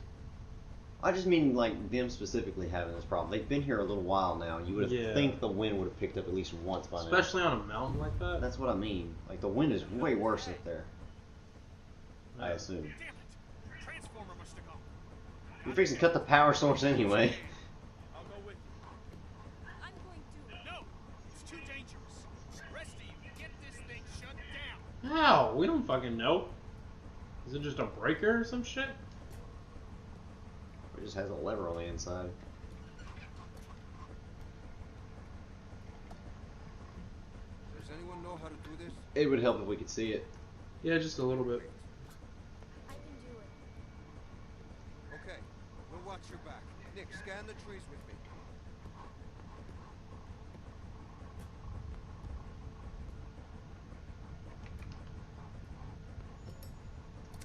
I just mean like them specifically having this problem. They've been here a little while now. You would Yeah. think the wind would have picked up at least once by now. Especially on a mountain like that. That's what I mean. Like the wind is way worse up there. I assume. Damn it! Transformer must have gone. You're fixing to cut the power source anyway. I'll go with you. I'm going to. No, it's too dangerous. Rest of you, get this thing shut down. How? We don't fucking know. Is it just a breaker or some shit? It just has a lever on the inside. Does anyone know how to do this? It would help if we could see it. Yeah, just a little bit. I can do it. Okay, we'll watch your back. Nick, scan the trees with me.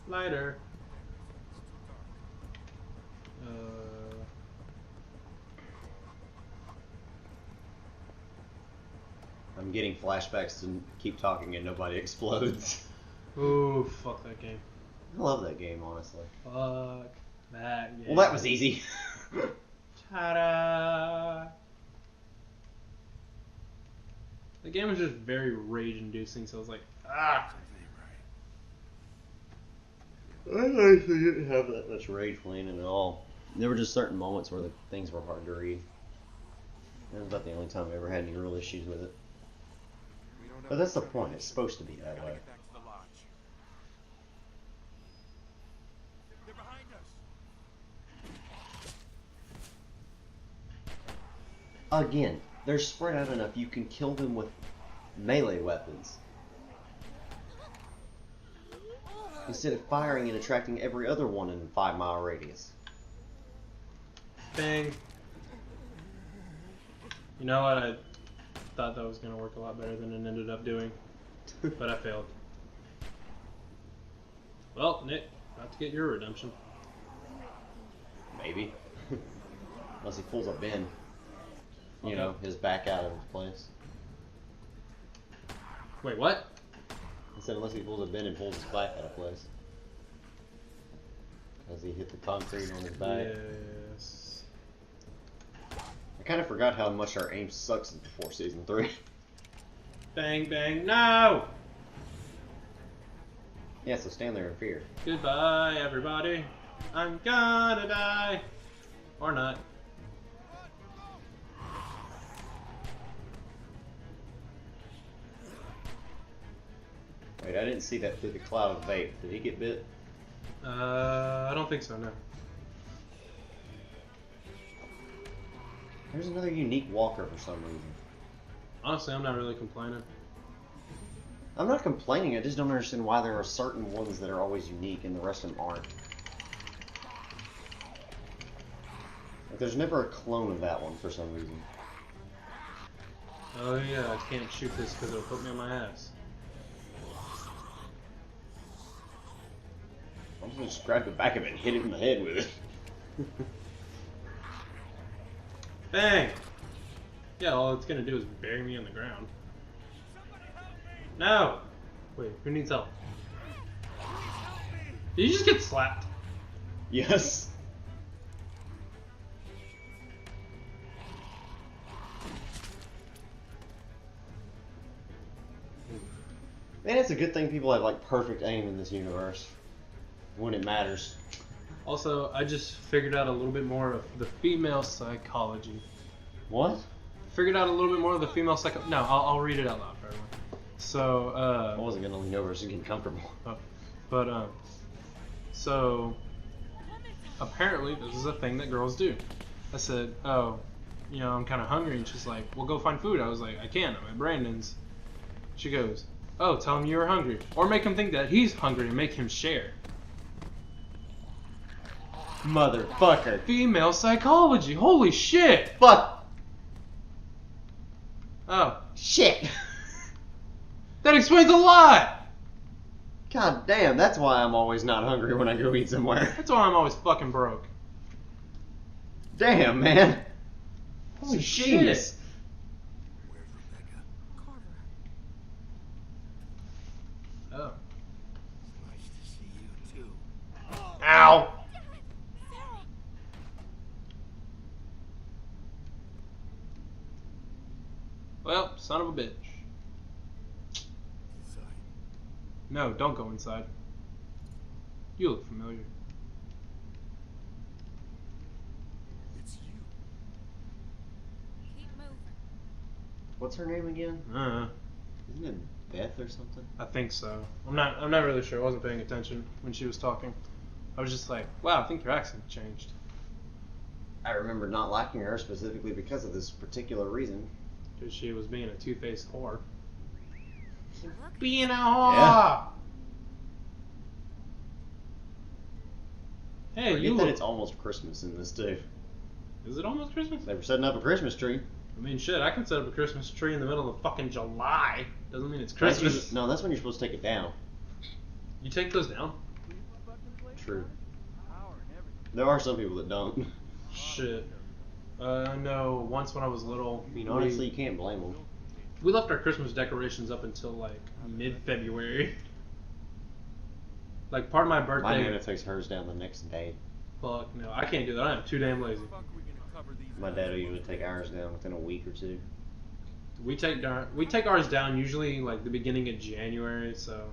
Lighter. It's too dark. I'm getting flashbacks to keep talking and nobody explodes. Ooh, fuck that game. I love that game, honestly. Fuck that game. Well, that was easy. Ta-da! The game was just very rage-inducing, so I was like, ah! I actually didn't have that much rage playing it at all. There were just certain moments where the things were hard to read. That was about the only time I ever had any real issues with it. We don't have But that's the to point. It's supposed to be that Gotta way. get back to the lodge. They're behind us. Again, they're spread out enough you can kill them with melee weapons. Instead of firing and attracting every other one in a 5-mile radius. Bang. You know what? I thought that was gonna work a lot better than it ended up doing, but I failed. Well, Nick, about to get your redemption. Maybe. Unless he pulls a Ben. You know, his back out of his place. Wait, what? I said unless he pulls a Ben and pulls his back out of place. As he hit the concrete on his back. Yes. I kind of forgot how much our aim sucks before season 3. Bang, bang, no! Yeah, so stand there in fear. Goodbye, everybody. I'm gonna die. Or not. Wait, I didn't see that through the cloud of vape. Did he get bit? I don't think so, no. There's another unique walker for some reason. Honestly, I'm not really complaining. I'm not complaining, I just don't understand why there are certain ones that are always unique and the rest of them aren't. Like, there's never a clone of that one for some reason. Oh yeah, I can't shoot this because it'll put me on my ass. I'm just gonna just grab the back of it and hit it in the head with it. Bang! Yeah, all it's gonna do is bury me on the ground. No! Wait, who needs help? Did you just get slapped? Yes. Man, it's a good thing people have like perfect aim in this universe. When it matters. Also, I just figured out a little bit more of the female psychology. What? Figured out a little bit more of the female psycho. No, I'll read it out loud for everyone. So, I wasn't gonna lean over so you get comfortable. So apparently this is a thing that girls do. I said, oh, you know, I'm kind of hungry, and she's like, well, go find food. I was like, I can't. I'm at Brandon's. She goes, oh, tell him you were hungry, or make him think that he's hungry and make him share. Motherfucker. Female psychology. Holy shit. Fuck. Oh. Shit. That explains a lot. God damn, that's why I'm always not hungry when I go eat somewhere. That's why I'm always fucking broke. Damn, man. Holy shit. Where's Rebecca? Carver. Oh. It's nice to see you too. Ow. Well, son of a bitch. Inside. No, don't go inside. You look familiar. It's you. Keep moving. What's her name again? Isn't it Beth or something? I think so. I'm not really sure. I wasn't paying attention when she was talking. I was just like, wow, I think your accent changed. I remember not liking her specifically because of this particular reason. Because she was being a two-faced whore. Look, Being a whore! Yeah. Hey, Forget you that look... it's almost Christmas in this too. Is it almost Christmas? They were setting up a Christmas tree. I mean, shit, I can set up a Christmas tree in the middle of fucking July. Doesn't mean it's Christmas. No, that's when you're supposed to take it down. You take those down? True. There are some people that don't. Shit. I know once when I was little, I mean, honestly, you can't blame them. we left our Christmas decorations up until like mid-February. Like part of my My birthday. nana takes hers down the next day. Fuck no, I can't do that. I'm too damn lazy. My dad will usually take ours down within a week or two. We take ours down usually like the beginning of January. So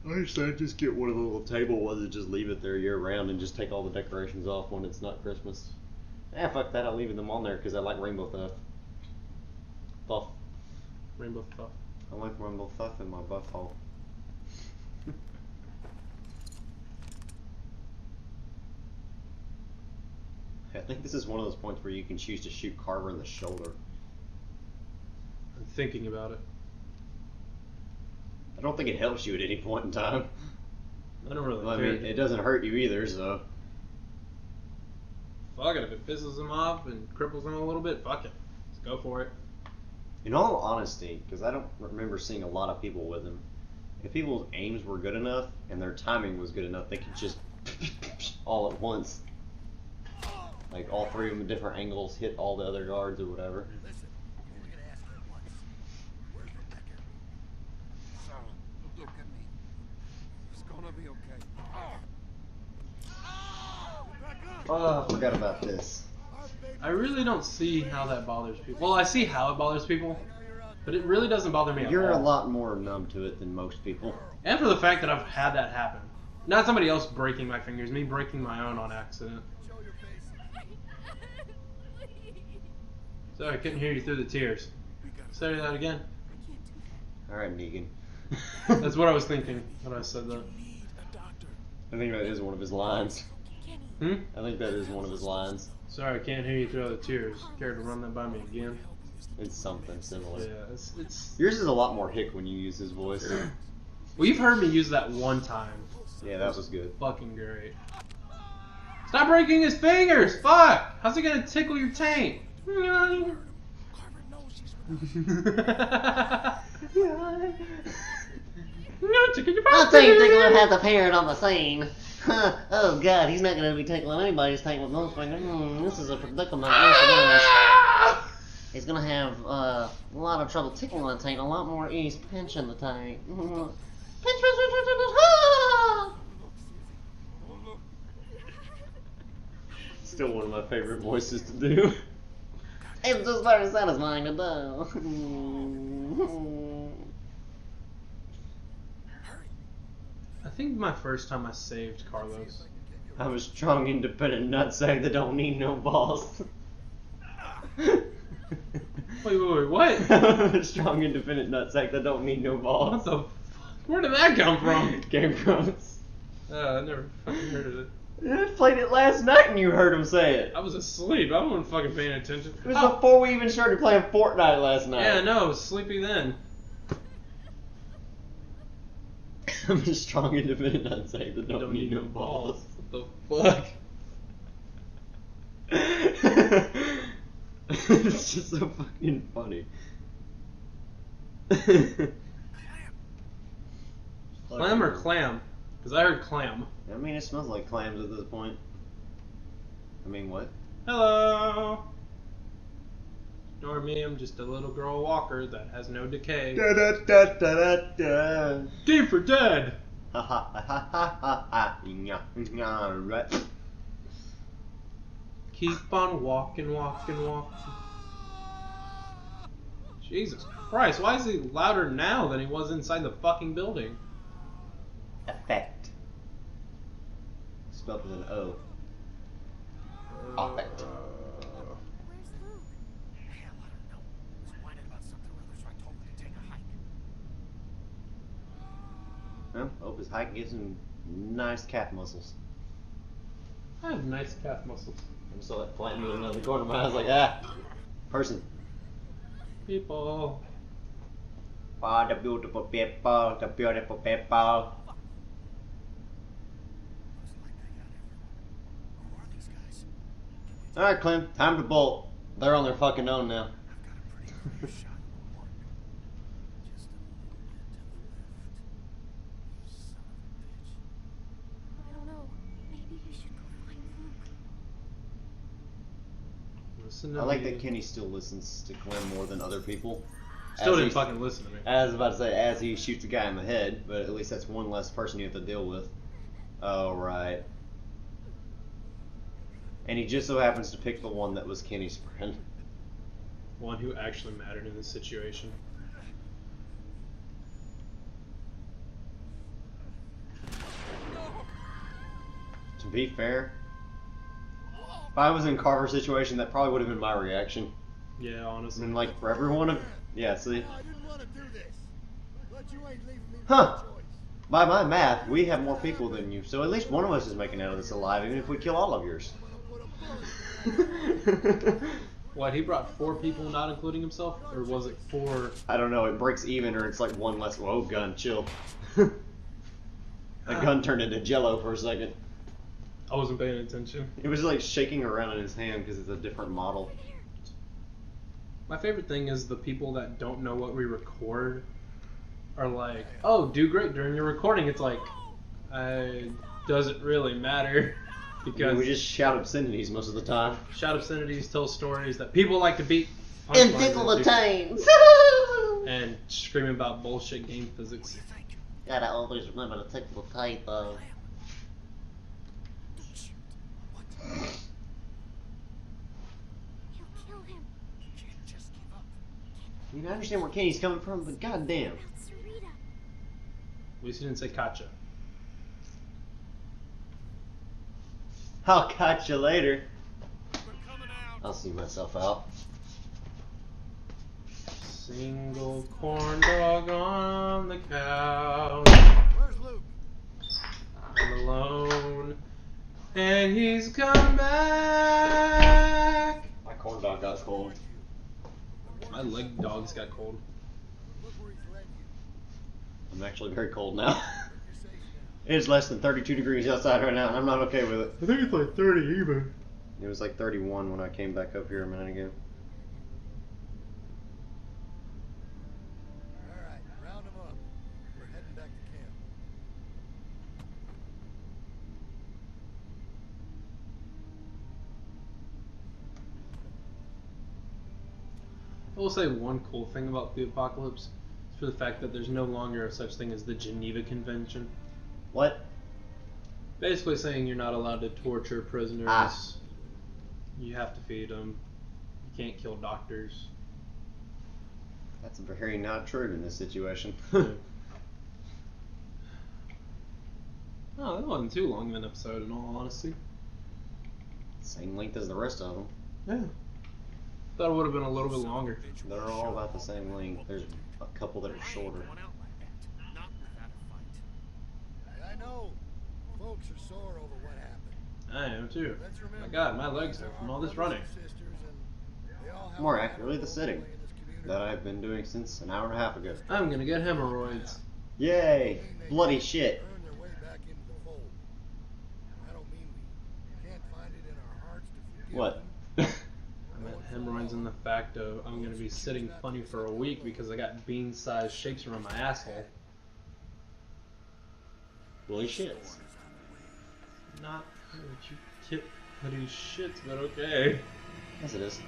I used to just get one of the little table ones and just leave it there year round and just take all the decorations off when it's not Christmas. Fuck that, I'll leave them on there because I like rainbow stuff. Buff. rainbow stuff. I like rainbow stuff in my butthole. I think this is one of those points where you can choose to shoot Carver in the shoulder. I'm thinking about it. I don't think it helps you at any point in time. I don't really I care. mean, it doesn't hurt you either, so. fuck it. If it pisses him off and cripples him a little bit, fuck it. Let's go for it. In all honesty, because I don't remember seeing a lot of people with him, if people's aims were good enough and their timing was good enough, they could just all at once. Like all three of them at different angles hit all the other guards or whatever. Listen, I'm only gonna ask you once. Where's Rebecca? So, look at me. It's gonna be okay. Oh, I forgot about this. I really don't see how that bothers people. Well, I see how it bothers people, but it really doesn't bother me at You're a all. lot more numb to it than most people. And for the fact that I've had that happen. Not somebody else breaking my fingers, me breaking my own on accident. Sorry, I couldn't hear you through the tears. Say that again. Alright, Negan. That's what I was thinking when I said that. I think that is one of his lines. Hmm? I think that is one of his lines. Sorry, I can't hear you through all the tears. Care to run that by me again? It's something similar. Yeah, it's... Yours is a lot more hick when you use his voice. Well, you've heard me use that one time. Yeah, that was good. Fucking great. Stop breaking his fingers! Fuck! How's it gonna tickle your taint? Carver knows she's I'll tell you, Tickler had the parrot on the scene. Oh god, he's not going to be tickling anybody's taint with those fingers. This is a predicament. He's going to have a lot of trouble tickling the taint, a lot more ease pinching the taint. Pinch, pinch, pinch, pinch, pinch, pinch. Still one of my favorite voices to do. It's just very satisfying to do. I think my first time I saved Carlos. I'm a strong, independent nutsack that don't need no balls. Wait, what? I'm a strong, independent nutsack that don't need no balls. What the fuck? Where did that come from? Game Grumps. I never fucking heard of it. I played it last night and you heard him say it. I was asleep. I wasn't fucking paying attention. It was before we even started playing Fortnite last night. Yeah, no, I was sleepy then. I'm a strong, independent nutsack that don't need no balls. What the fuck? It's just so fucking funny. Clam or clam? Because I heard clam. I mean, it smells like clams at this point. I mean, what? Hello! Ignore me, I'm just a little girl walker that has no decay. Da da da da da da. D for dead! Ha ha ha ha ha ha. Right. Keep on walking, walking, walking. Jesus Christ, why is he louder now than he was inside the fucking building? Effect. Spelled with an O. Effect. Where's Luke? Hell, I don't know. He was whining about something or other, so I told him to take a hike. Well, hope his hike gives him nice calf muscles. I have nice calf muscles. I just saw that plant moving out of the corner of my eye. I was like, ah, person. People. Oh, the beautiful people, the beautiful people. Alright, Clem, time to bolt. They're on their fucking own now. I don't know. Maybe we should go find Luke. Listen to I like me. that Kenny still listens to Clem more than other people. Still As didn't he- fucking listen to me. I was about to say, as he shoots a guy in the head, but at least that's one less person you have to deal with. Oh, right. And he just so happens to pick the one that was Kenny's friend. One who actually mattered in this situation. To be fair, if I was in Carver's situation, that probably would have been my reaction. Yeah, honestly. And like for everyone of, yeah, see, I didn't want to do this, but you ain't leaving me Huh. no choice. by my math, we have more people than you, so at least one of us is making out of this alive, even if we kill all of yours. What, he brought 4 people, not including himself? Or was it 4? I don't know, it breaks even, or it's like one less. Whoa, gun, chill. The gun turned into jello for a second. I wasn't paying attention. It was like shaking around in his hand because it's a different model. My favorite thing is the people that don't know what we record are like, oh, do great during your recording. It's like, doesn't really matter because we just shout obscenities most of the time. Shout obscenities, tell stories that people like to beat. And tickle the tames. And screaming about bullshit game physics. Gotta always remember to tickle the tape though. He'll kill him. You can't just give up. I mean, I understand where Kenny's coming from, but goddamn. About Sarita. At least he didn't say Katja. I'll catch you later. We're coming out. I'll see myself out. Single corn dog on the couch. Where's Luke? I'm alone. And he's come back. My corn dog got cold. My leg dogs got cold. Look where he's led you. I'm actually very cold now. You're safe now. It is less than 32 degrees outside right now, and I'm not okay with it. I think it's like 30 even. It was like 31 when I came back up here a minute ago. Alright, round him up. We're heading back to camp. I will say one cool thing about the apocalypse is for the fact that there's no longer a such thing as the Geneva Convention. What? Basically saying you're not allowed to torture prisoners. Ah. You have to feed them. You can't kill doctors. That's very not true in this situation. Oh, that wasn't too long of an episode in all honesty. Same length as the rest of them. Yeah. Thought it would have been a little bit longer. They're all about the same length. There's a couple that are shorter. Going out like that. Not without a fight. I know. Folks are sore over what happened. I am too. Let's remember, My God, my legs these are hurt from our all this brothers running. and sisters, and they all have More a accurately, the role to sitting play in this community. that I've been doing since an hour and a half ago. I'm gonna get hemorrhoids. Yay! Bloody shit. Earn their way back into the fold. I don't mean we can't find it in our hearts to forgive What? them. I meant hemorrhoids in the fact of I'm gonna be sitting funny for a week because I got bean-sized shapes around my asshole. Bloody shits. Not what you tip putty shits, but okay. Yes, it is.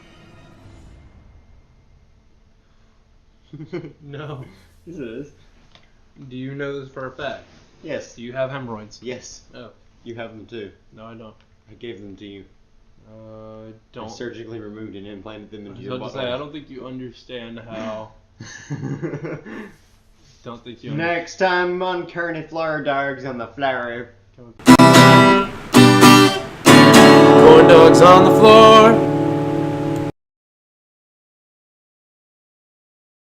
No. Yes, it is. Do you know this for a fact? Yes. Do you have hemorrhoids? Yes. Oh. You have them too. No, I don't. I gave them to you. I Don't. surgically removed and implanted them I into was your about to body. say, I don't think you understand how. Don't think you Next time on Cerny Fler Dergs on the Flurur. Corn dogs on the floor.